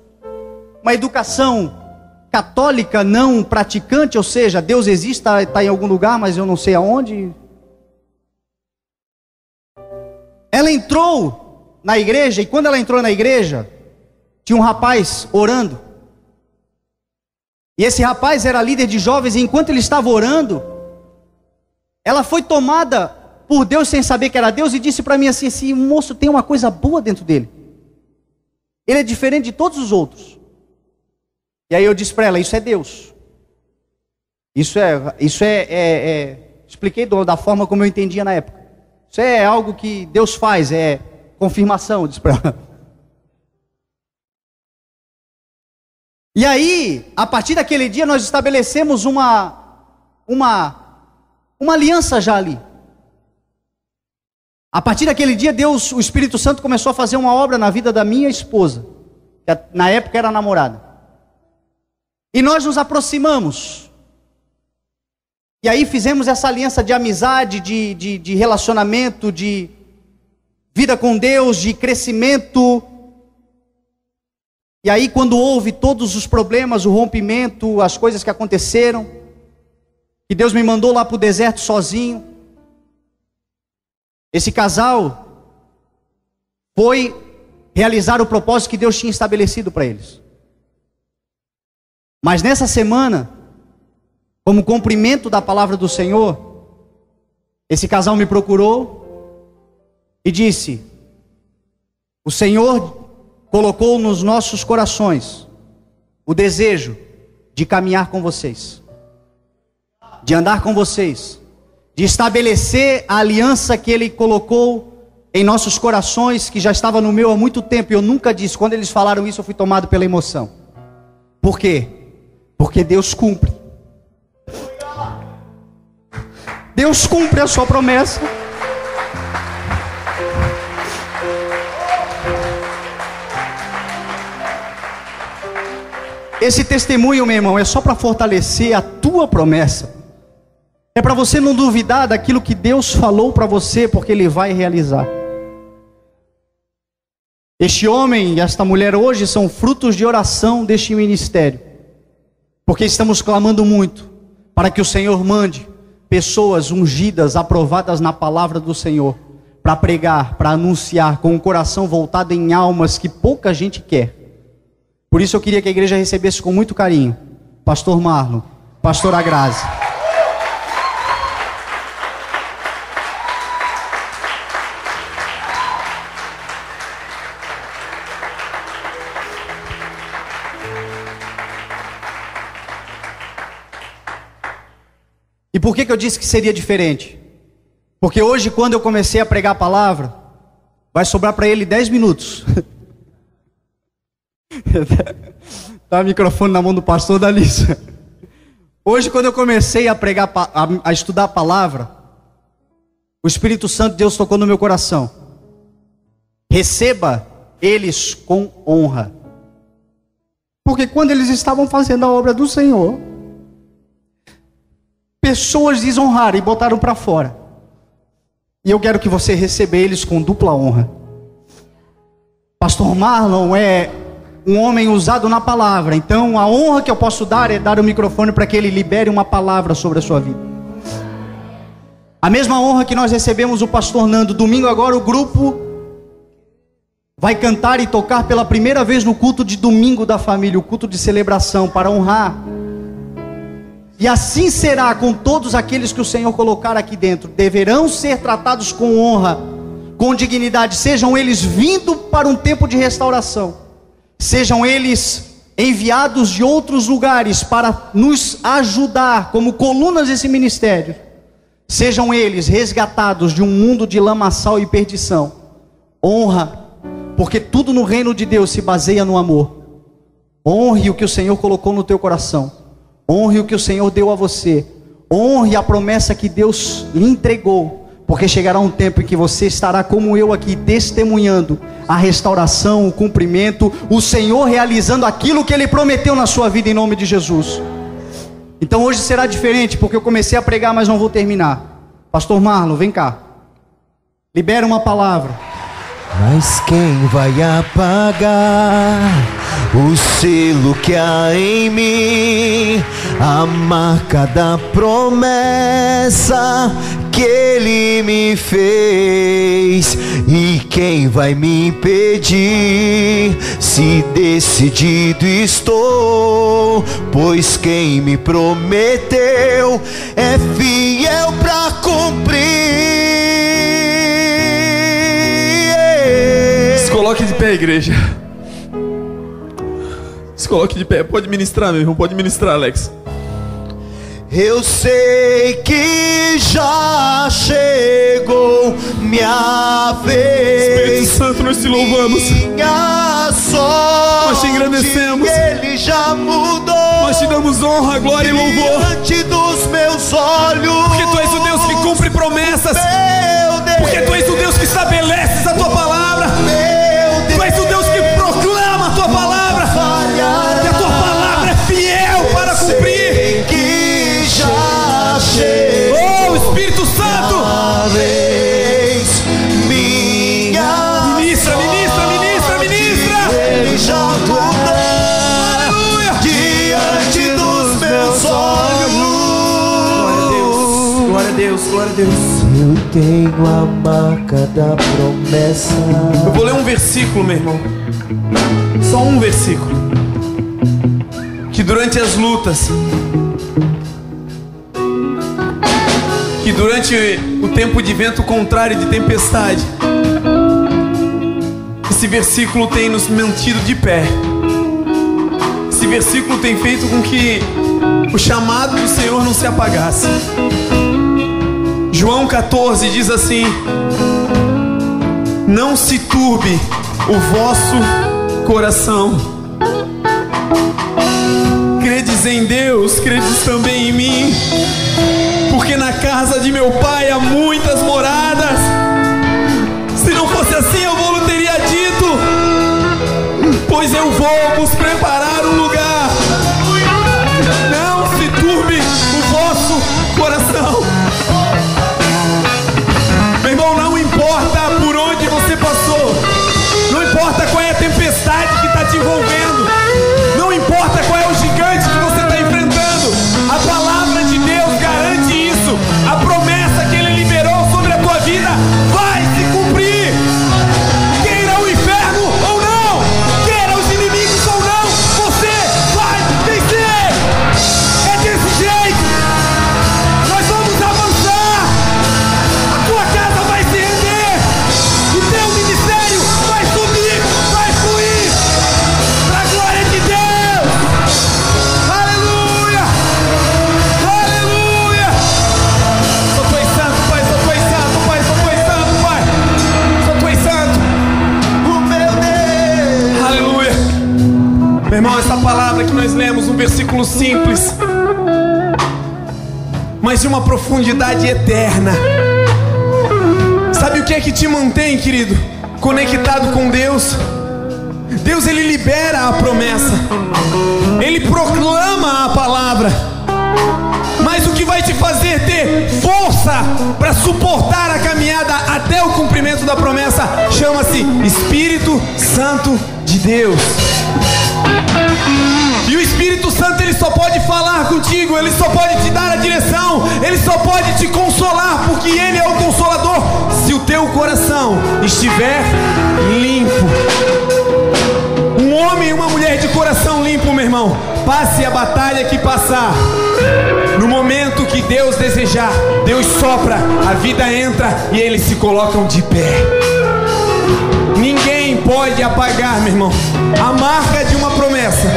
Uma educação católica não praticante, ou seja, Deus existe, está em algum lugar, mas eu não sei aonde. Ela entrou na igreja, e quando ela entrou na igreja, tinha um rapaz orando. E esse rapaz era líder de jovens, e enquanto ele estava orando, ela foi tomada por Deus sem saber que era Deus, e disse para mim assim, esse moço tem uma coisa boa dentro dele. Ele é diferente de todos os outros. E aí eu disse para ela, isso é Deus. Expliquei da forma como eu entendia na época. Isso é algo que Deus faz, é confirmação, eu disse para ela. E aí, a partir daquele dia, nós estabelecemos uma aliança já ali. A partir daquele dia, Deus, o Espírito Santo começou a fazer uma obra na vida da minha esposa, que na época era namorada. E nós nos aproximamos. E aí fizemos essa aliança de amizade, de relacionamento, de vida com Deus, de crescimento. E aí quando houve todos os problemas, o rompimento, as coisas que aconteceram, que Deus me mandou lá para o deserto sozinho, esse casal foi realizar o propósito que Deus tinha estabelecido para eles. Mas nessa semana, como cumprimento da palavra do Senhor, esse casal me procurou e disse, o Senhor colocou nos nossos corações o desejo de caminhar com vocês, de andar com vocês, de estabelecer a aliança que Ele colocou em nossos corações, que já estava no meu há muito tempo, e eu nunca disse. Quando eles falaram isso, eu fui tomado pela emoção. Por quê? Porque Deus cumpre. Deus cumpre a sua promessa. Esse testemunho, meu irmão, é só para fortalecer a tua promessa. É para você não duvidar daquilo que Deus falou para você, porque Ele vai realizar. Este homem e esta mulher hoje são frutos de oração deste ministério, porque estamos clamando muito para que o Senhor mande pessoas ungidas, aprovadas na palavra do Senhor, para pregar, para anunciar, com o coração voltado em almas que pouca gente quer. Por isso eu queria que a igreja recebesse com muito carinho Pastor Marlon, Pastora Grazi. E por que eu disse que seria diferente? Porque hoje, quando eu comecei a pregar a palavra, vai sobrar para ele 10 minutos. Tá o microfone na mão do pastor da Lisa. Hoje, quando eu comecei a pregar, a estudar a palavra, o Espírito Santo de Deus tocou no meu coração. Receba eles com honra. Porque quando eles estavam fazendo a obra do Senhor, pessoas desonraram e botaram para fora. E eu quero que você receba eles com dupla honra. Pastor Marlon é um homem usado na palavra. Então a honra que eu posso dar é dar o microfone para que ele libere uma palavra sobre a sua vida. A mesma honra que nós recebemos o pastor Nando. Domingo agora o grupo vai cantar e tocar pela primeira vez no culto de domingo da família, o culto de celebração, para honrar. E assim será com todos aqueles que o Senhor colocar aqui dentro. Deverão ser tratados com honra, com dignidade, sejam eles vindo para um tempo de restauração, sejam eles enviados de outros lugares para nos ajudar como colunas desse ministério, sejam eles resgatados de um mundo de lamaçal e perdição. Honra, porque tudo no reino de Deus se baseia no amor. Honre o que o Senhor colocou no teu coração. Honre o que o Senhor deu a você. Honre a promessa que Deus lhe entregou. Porque chegará um tempo em que você estará como eu aqui, testemunhando a restauração, o cumprimento, o Senhor realizando aquilo que Ele prometeu na sua vida, em nome de Jesus. Então hoje será diferente, porque eu comecei a pregar, mas não vou terminar. Pastor Marlon, vem cá. Libera uma palavra. Mas quem vai apagar o selo que há em mim, a marca da promessa que Ele me fez? E quem vai me impedir, se decidido estou? Pois quem me prometeu é fiel para cumprir. Se coloque de pé, igreja. Se coloque de pé. Pode ministrar, meu irmão. Pode ministrar, Alex. Eu sei que já chegou minha vez. Espírito Santo, nós te louvamos. Minha sorte, nós te engrandecemos. Ele já mudou. Nós te damos honra, glória e louvor. Diante dos meus olhos. Porque Tu és o Deus que cumpre promessas. Porque Tu és o Deus que estabeleces a Tua palavra. Tu és o Deus que proclama a Tua palavra. E a Tua palavra é fiel para cumprir. Que já chegou. Oh, Espírito Santo. Ministra, ministra, ministra, ministra. Ele já mudou. Aleluia. Diante dos meus olhos. Glória a Deus, glória a Deus. Eu tenho a marca da promessa. Eu vou ler um versículo, meu irmão. Só um versículo. Que durante as lutas, que durante o tempo de vento contrário, de tempestade, esse versículo tem nos mantido de pé. Esse versículo tem feito com que o chamado do Senhor não se apagasse. João 14 diz assim: não se turbe o vosso coração. Credes em Deus, credes também em mim. Porque na casa de meu Pai há muitas moradas. Se não fosse assim, eu vou lhe teria dito, pois eu vou vos preparar um lugar. Não se turbe o vosso coração. Meu irmão, não importa por onde você passou, não importa qual é a tempestade que está te envolvendo, não importa qual é o gigante que você está enfrentando, a palavra de Deus garante isso. A promessa que Ele liberou sobre a tua vida versículo simples, mas de uma profundidade eterna. Sabe o que é que te mantém, querido, conectado com Deus? Deus, Ele libera a promessa, Ele proclama a palavra, mas o que vai te fazer ter força para suportar a caminhada até o cumprimento da promessa chama-se Espírito Santo de Deus. E o Espírito Santo, ele só pode falar contigo, ele só pode te dar a direção, ele só pode te consolar, porque ele é o Consolador, se o teu coração estiver limpo. Um homem e uma mulher de coração limpo, meu irmão, passe a batalha que passar, no momento que Deus desejar, Deus sopra, a vida entra e eles se colocam de pé. Ninguém pode apagar, meu irmão, a marca de uma promessa,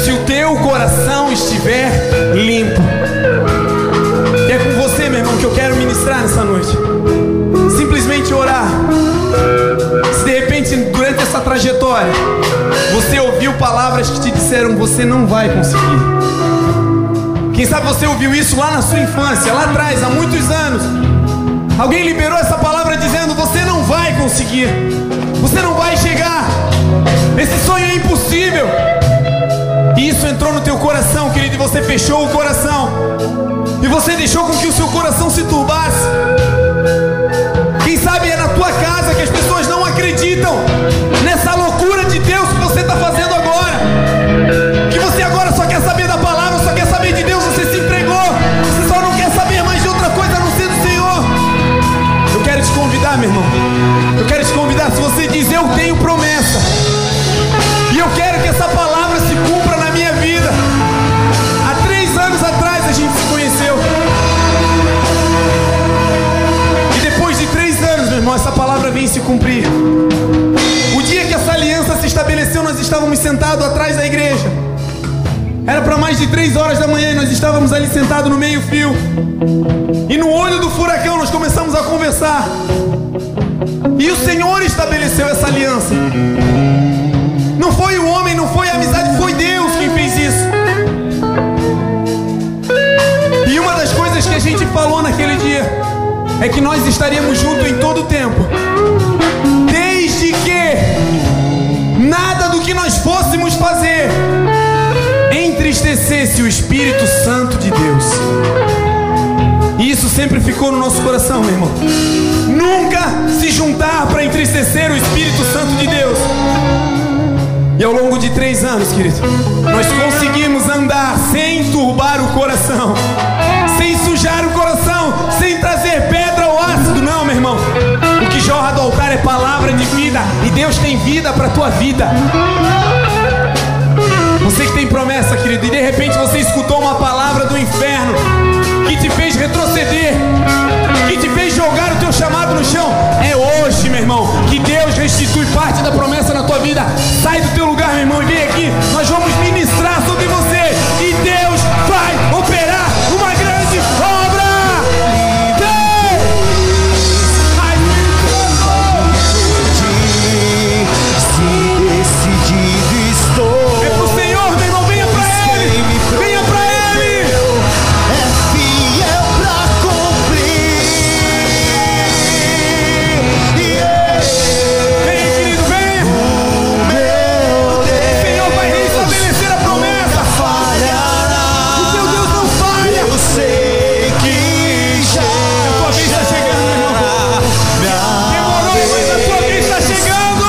se o teu coração estiver limpo. E é com você, meu irmão, que eu quero ministrar nessa noite. Simplesmente orar. Se de repente, durante essa trajetória, você ouviu palavras que te disseram: você não vai conseguir. Quem sabe você ouviu isso lá na sua infância, lá atrás, há muitos anos. Alguém liberou essa palavra dizendo: você não vai conseguir, você não vai chegar, esse sonho é impossível. E isso entrou no teu coração, querido, e você fechou o coração, e você deixou com que o seu coração se turbasse. Quem sabe é na tua casa que as pessoas não acreditam nessa loucura de Deus que você está fazendo agora, que você agora só quer saber da palavra, só quer saber de Deus, você se entregou, você só não quer saber mais de outra coisa a não ser do Senhor. Eu quero te convidar, meu irmão, eu quero te convidar. Se você diz: eu tenho promessa, e eu quero que essa palavra se cumpra na minha vida. Há 3 anos atrás a gente se conheceu, e depois de 3 anos, meu irmão, essa palavra vem se cumprir. O dia que essa aliança se estabeleceu, nós estávamos sentados atrás da igreja. Era para mais de 3 horas da manhã e nós estávamos ali sentados no meio-fio. E no olho do furacão nós começamos a conversar. E o Senhor estabeleceu essa aliança. Não foi o homem, não foi a amizade, foi Deus quem fez isso. E uma das coisas que a gente falou naquele dia é que nós estaríamos juntos em todo o tempo, desde que nada do que nós fôssemos fazer entristecesse o Espírito Santo de Deus. E isso sempre ficou no nosso coração, meu irmão. Nunca se juntar para entristecer o Espírito Santo de Deus. E ao longo de 3 anos, querido, nós conseguimos andar sem turbar o coração, sem sujar o coração, sem trazer pedra ou ácido. Não, meu irmão, o que jorra do altar é palavra de vida, e Deus tem vida para a tua vida. Você que tem promessa, querido, e de repente você escutou uma palavra do inferno que te fez retroceder, que te fez jogar o teu chamado no chão. É hoje, meu irmão, que Deus restitui parte da promessa na tua vida. Sai do teu lugar, meu irmão, e vem aqui. Nós vamos ministrar sobre você, e Deus vai operar uma grande obra. É pro Senhor, meu irmão, venha pra Ele, venha pra Ele. É fiel pra cumprir. Venha, querido, venha. O Senhor vai restabelecer a promessa. O teu Deus não falha. Eu sei que já A tua vez está chegando, meu irmão. Demorou, mas a tua vez está chegando.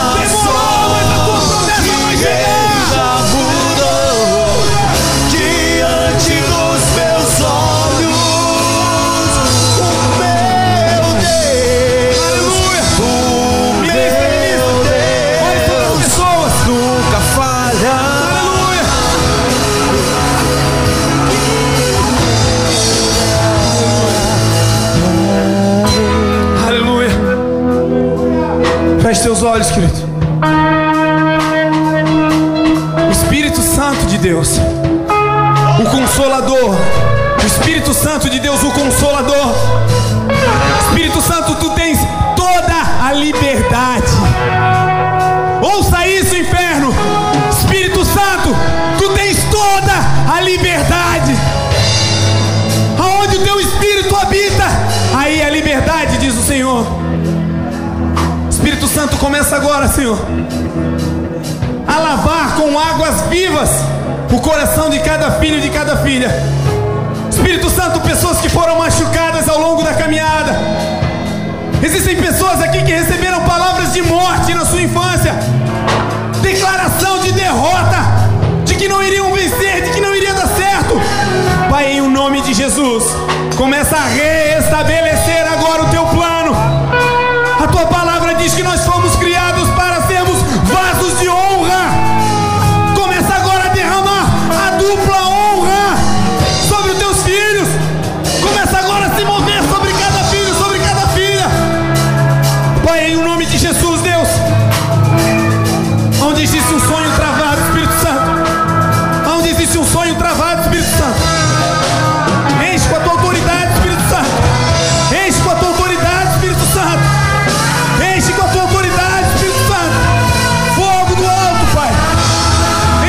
Demorou, mas a tua promessa vai chegar. já mudou diante dos meus olhos. O meu Deus, Aleluia. o Ministra, meu ministra. Ore todas as pessoas. nunca falha. Aleluia. Aleluia. Feche teus olhos, querido. O Espírito Santo de Deus, o Consolador, o Espírito Santo de Deus, o Consolador. Espírito Santo, tu tens toda a liberdade. Ouça isso, inferno. Espírito Santo, tu tens Santo começa agora, Senhor, a lavar com águas vivas o coração de cada filho e de cada filha. Espírito Santo, pessoas que foram machucadas ao longo da caminhada. Existem pessoas aqui que receberam palavras de morte na sua infância, declaração de derrota, de que não iriam vencer, de que não iria dar certo. Pai, em o nome de Jesus, começa a reestabelecer agora o teu plano. A tua palavra diz que nós fomos criados para sermos vasos de honra. Começa agora a derramar a dupla honra sobre os teus filhos. Começa agora a se mover sobre cada filho, sobre cada filha. Pai, em o nome de Jesus, Deus, onde existe um sonho travado, Espírito Santo, onde existe um sonho travado, Espírito Santo, enche com a tua autoridade, Espírito Santo, enche com a tua autoridade, Espírito Santo. Enche com a tua autoridade, Espírito Santo. Fogo do alto, Pai.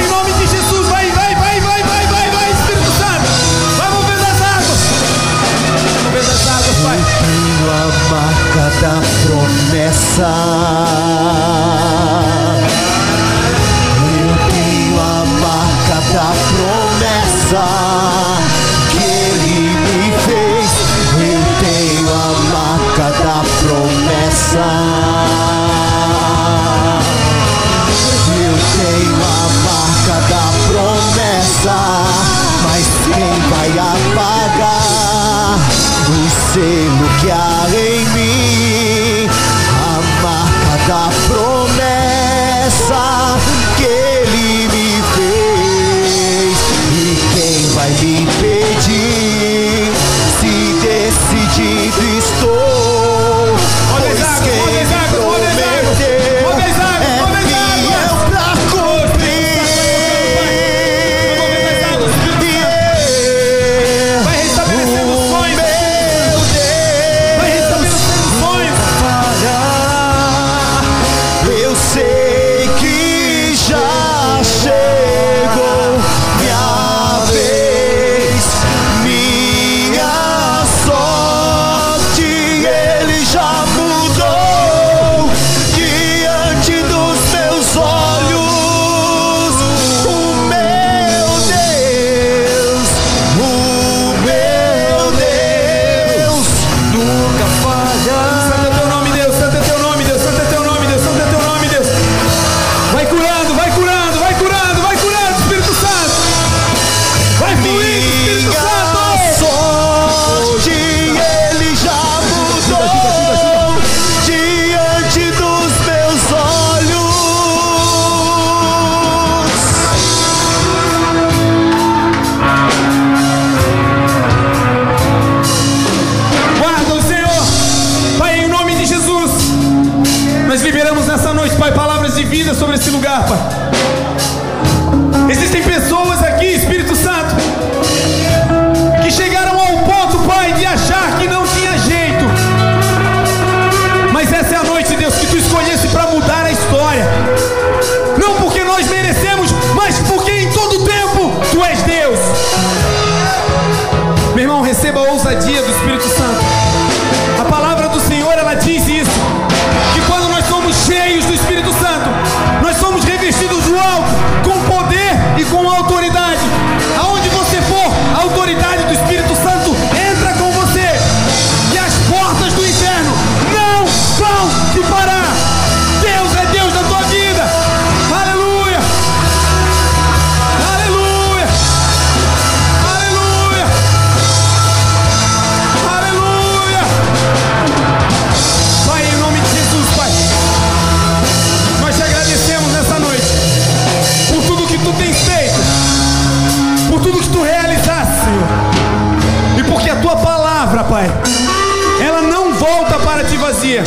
Em nome de Jesus, vai, Espírito Santo. Vai movendo as águas. Movendo as águas, Pai. Eu tenho a marca da promessa. Eu tenho a marca da promessa que Ele me fez. Eu tenho a marca da promessa. Eu tenho a marca da promessa, mas quem vai apagar o selo que há em mim? A marca da promessa que Ele me fez. E quem vai me impedir? Se decidido estou, pois quem me prometeu é fiel pra cumprir. Vai restabelecendo os sonhos. Meu Deus, Vai restabelecendo os sonhos. eu sei que já chegou minha vez, minha sorte Ele já mudou diante dos meus olhos. O meu Deus nunca falha. Santo é teu nome, Deus. Santo é teu nome, Deus. Santo é teu nome, Deus. Santo é teu nome, Deus. Vai curando, vai curando, vai curando, vai curando, Espírito Santo. Vai fluindo, Espírito Minha Santo. sorte Ele já mudou diante dos meus olhos. Guarda o Senhor. Pai, em nome de Jesus, nós liberamos nessa noite, Pai, palavras de vida sobre esse lugar, Pai. Existem pessoas aqui, Espírito Santo, que chegaram ao ponto, Pai, de achar que não tinha jeito. Mas essa é a noite, Deus, que Tu escolhesse para mudar a história. Não porque nós merecemos, mas porque em todo tempo Tu és Deus. Meu irmão, receba a ousadia do Espírito Santo. A palavra do Senhor, ela diz isso, que quando nós somos cheios do Espírito Santo, nós somos revestidos do alto, com poder e com autoridade. Aonde você for, a autoridade do Espírito Santo entra com você, e as portas do inferno não vão te parar. Deus é Deus na tua vida. Aleluia, aleluia, aleluia, aleluia. Pai, em nome de Jesus, Pai, nós te agradecemos nessa noite por tudo que Tu tens feito, por tudo que Tu realizaste, Senhor, e porque a Tua palavra, Pai, ela não volta para Ti vazia.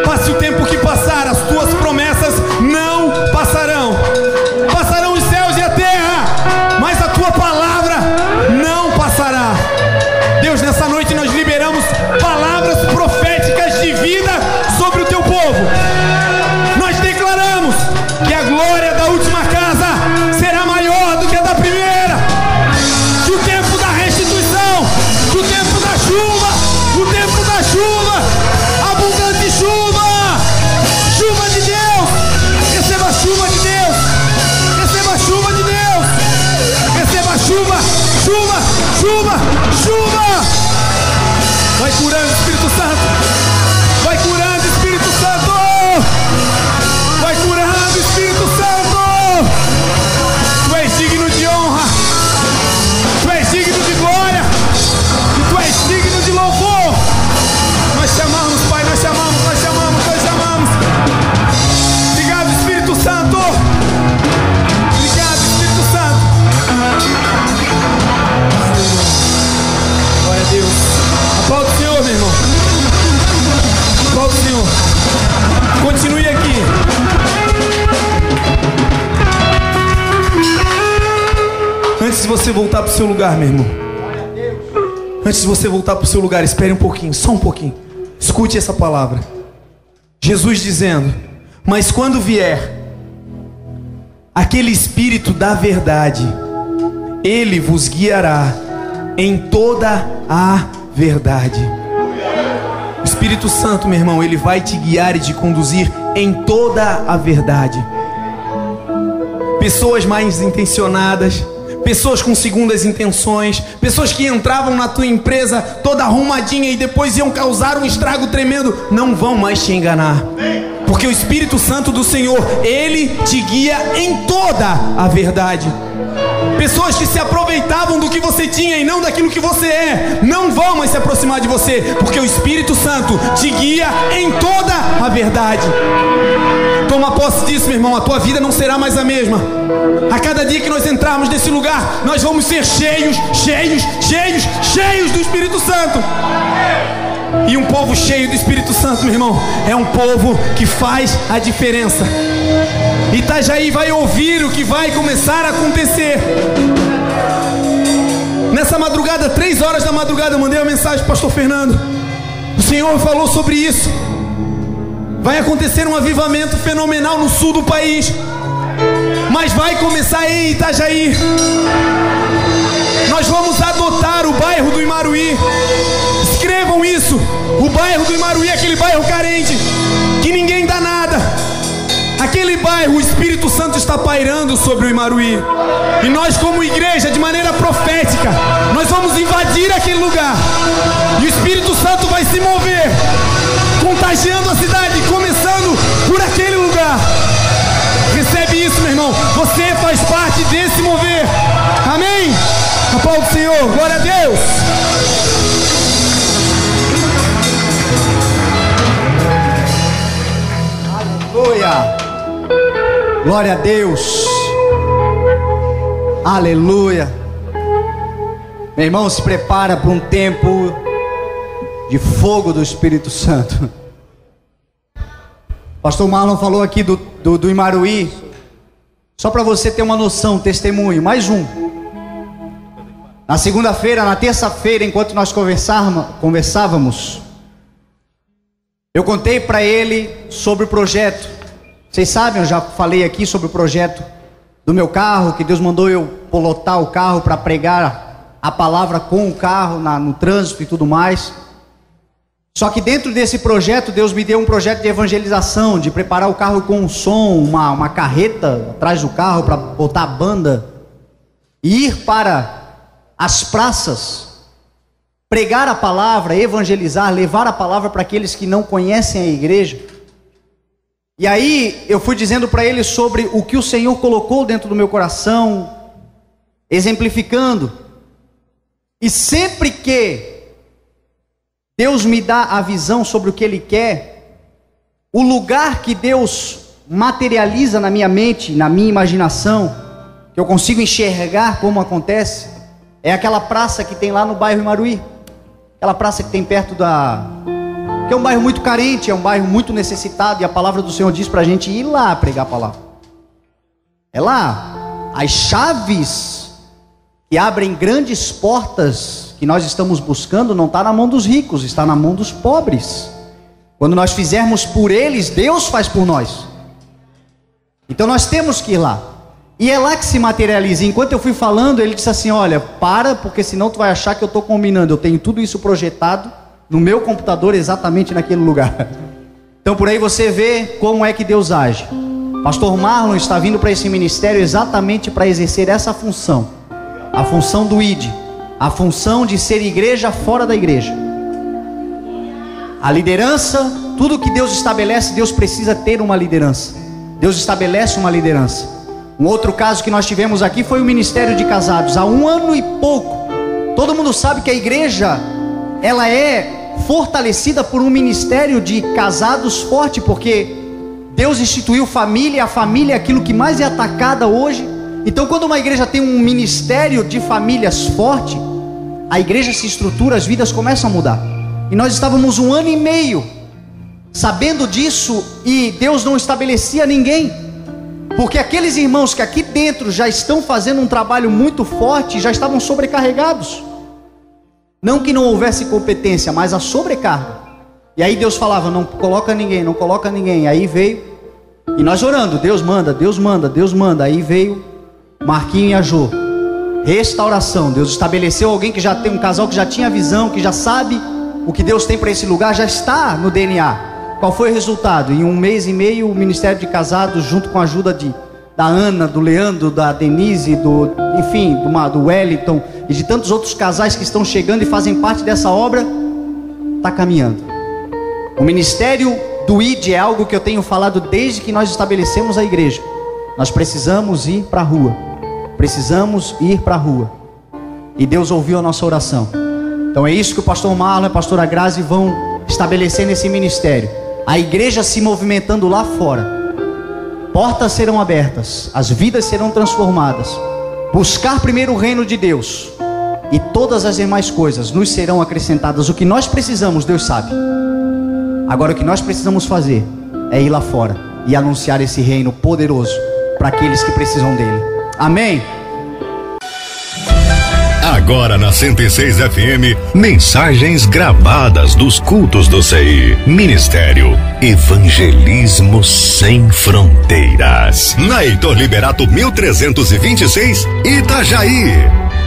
Passe o tempo que passar, as Tuas promessas não passarão. Passarão os céus e a terra, mas a Tua palavra não passará. Deus, nessa noite nós liberamos palavras proféticas de vida sobre o Teu povo. Nós declaramos que a glória da última casa será maior do que a da primeira. Que o tempo da restituição, que o tempo da chuva, abundante chuva, chuva, chuva, chuva, chuva. Vai curando, Espírito Santo. Vai curando, Espírito Santo. Vai curando, Espírito Santo. Tu és digno de honra. Tu és digno de glória. E tu és digno de louvor. Nós chamamos, Pai, nós chamamos, nós chamamos, nós chamamos. Obrigado, Espírito Santo. Obrigado, Espírito Santo. Glória a Deus. Aplauda o Senhor, meu irmão. Aplauda o Senhor. Continue aqui. Antes de você voltar para o seu lugar, meu irmão. Antes de você voltar para o seu lugar, espere um pouquinho, só um pouquinho. Escute essa palavra. Jesus dizendo: mas quando vier aquele Espírito da verdade, ele vos guiará em toda a verdade. O Espírito Santo, meu irmão, ele vai te guiar e te conduzir em toda a verdade. Pessoas mais intencionadas, pessoas com segundas intenções, pessoas que entravam na tua empresa toda arrumadinha e depois iam causar um estrago tremendo, não vão mais te enganar. Porque o Espírito Santo do Senhor, ele te guia em toda a verdade. Pessoas que se aproveitavam do que você tinha e não daquilo que você é, não vão mais se aproximar de você, porque o Espírito Santo te guia em toda a verdade. Toma posse disso, meu irmão. A tua vida não será mais a mesma. A cada dia que nós entrarmos nesse lugar, nós vamos ser cheios, cheios, cheios, cheios do Espírito Santo. E um povo cheio do Espírito Santo, meu irmão, é um povo que faz a diferença. Itajaí vai ouvir o que vai começar a acontecer. Nessa madrugada, 3 horas da madrugada, eu mandei uma mensagem para o pastor Fernando. O Senhor falou sobre isso. Vai acontecer um avivamento fenomenal no sul do país, mas vai começar em Itajaí. Nós vamos adotar o bairro do Imaruí. Escrevam isso. O bairro do Imaruí é aquele bairro carente que ninguém dá nada. Aquele bairro, o Espírito Santo está pairando sobre o Imaruí. E nós, como igreja, de maneira profética, nós vamos invadir aquele lugar. E o Espírito Santo vai se mover, contagiando a cidade, começando por aquele lugar. Recebe isso, meu irmão. Você faz parte desse mover. Amém? Aplauda o Senhor. Glória a Deus. Aleluia. Glória a Deus. Aleluia. Meu irmão, se prepara para um tempo de fogo do Espírito Santo. Pastor Marlon falou aqui do Imaruí. Só para você ter uma noção, testemunho, mais um. Na segunda-feira, na terça-feira, enquanto nós conversávamos, eu contei para ele sobre o projeto. Vocês sabem, eu já falei aqui sobre o projeto do meu carro, que Deus mandou eu pilotar o carro para pregar a palavra com o carro no trânsito e tudo mais. Só que dentro desse projeto, Deus me deu um projeto de evangelização, de preparar o carro com um som, uma carreta atrás do carro para botar a banda, e ir para as praças, pregar a palavra, evangelizar, levar a palavra para aqueles que não conhecem a igreja. E aí eu fui dizendo para ele sobre o que o Senhor colocou dentro do meu coração, exemplificando. E sempre que Deus me dá a visão sobre o que Ele quer, o lugar que Deus materializa na minha mente, na minha imaginação, que eu consigo enxergar como acontece, é aquela praça que tem lá no bairro Imaruí. Aquela praça que tem perto que é um bairro muito carente, é um bairro muito necessitado, e a palavra do Senhor diz para a gente ir lá pregar a palavra. É lá. As chaves que abrem grandes portas que nós estamos buscando não está na mão dos ricos, está na mão dos pobres. Quando nós fizermos por eles, Deus faz por nós. Então nós temos que ir lá. E é lá que se materializa. Enquanto eu fui falando, ele disse assim: olha, para, porque senão tu vai achar que eu estou combinando. Eu tenho tudo isso projetado no meu computador, exatamente naquele lugar. Então por aí você vê como é que Deus age. Pastor Marlon está vindo para esse ministério exatamente para exercer essa função. a função do ID, a função de ser igreja fora da igreja. A liderança, tudo que Deus estabelece, Deus precisa ter uma liderança. Deus estabelece uma liderança. Um outro caso que nós tivemos aqui foi o ministério de casados. Há 1 ano e pouco, todo mundo sabe que a igreja, ela é fortalecida por um ministério de casados forte, porque Deus instituiu família, e a família é aquilo que mais é atacada hoje. Então, quando uma igreja tem um ministério de famílias forte, a igreja se estrutura, as vidas começam a mudar. E nós estávamos 1 ano e meio sabendo disso, e Deus não estabelecia ninguém, porque aqueles irmãos que aqui dentro já estão fazendo um trabalho muito forte, já estavam sobrecarregados. Não que não houvesse competência, mas a sobrecarga. E aí Deus falava, não coloca ninguém, não coloca ninguém. Aí veio, e nós orando, Deus manda, Deus manda, Deus manda. Aí veio Marquinho e a Jô, restauração. Deus estabeleceu alguém que já tem, um casal que já tinha visão, que já sabe o que Deus tem para esse lugar, já está no DNA. Qual foi o resultado? Em 1 mês e meio, o Ministério de Casados, junto com a ajuda da Ana, do Leandro, da Denise, do Wellington e de tantos outros casais que estão chegando e fazem parte dessa obra, está caminhando. O ministério do ID é algo que eu tenho falado desde que nós estabelecemos a igreja. Nós precisamos ir para a rua. Precisamos ir para a rua. E Deus ouviu a nossa oração. Então é isso que o pastor Marlon e a pastora Grazi vão estabelecer nesse ministério. A igreja se movimentando lá fora. Portas serão abertas, as vidas serão transformadas. Buscar primeiro o reino de Deus, e todas as demais coisas nos serão acrescentadas. O que nós precisamos, Deus sabe. Agora o que nós precisamos fazer é ir lá fora e anunciar esse reino poderoso para aqueles que precisam dele. Amém? Agora na 106 FM, mensagens gravadas dos cultos do CI. Ministério Evangelismo Sem Fronteiras. Na Heitor Liberato 1326, Itajaí.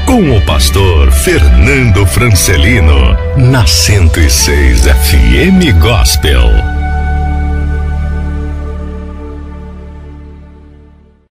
Com o pastor Fernando Francelino. Na 106 FM Gospel.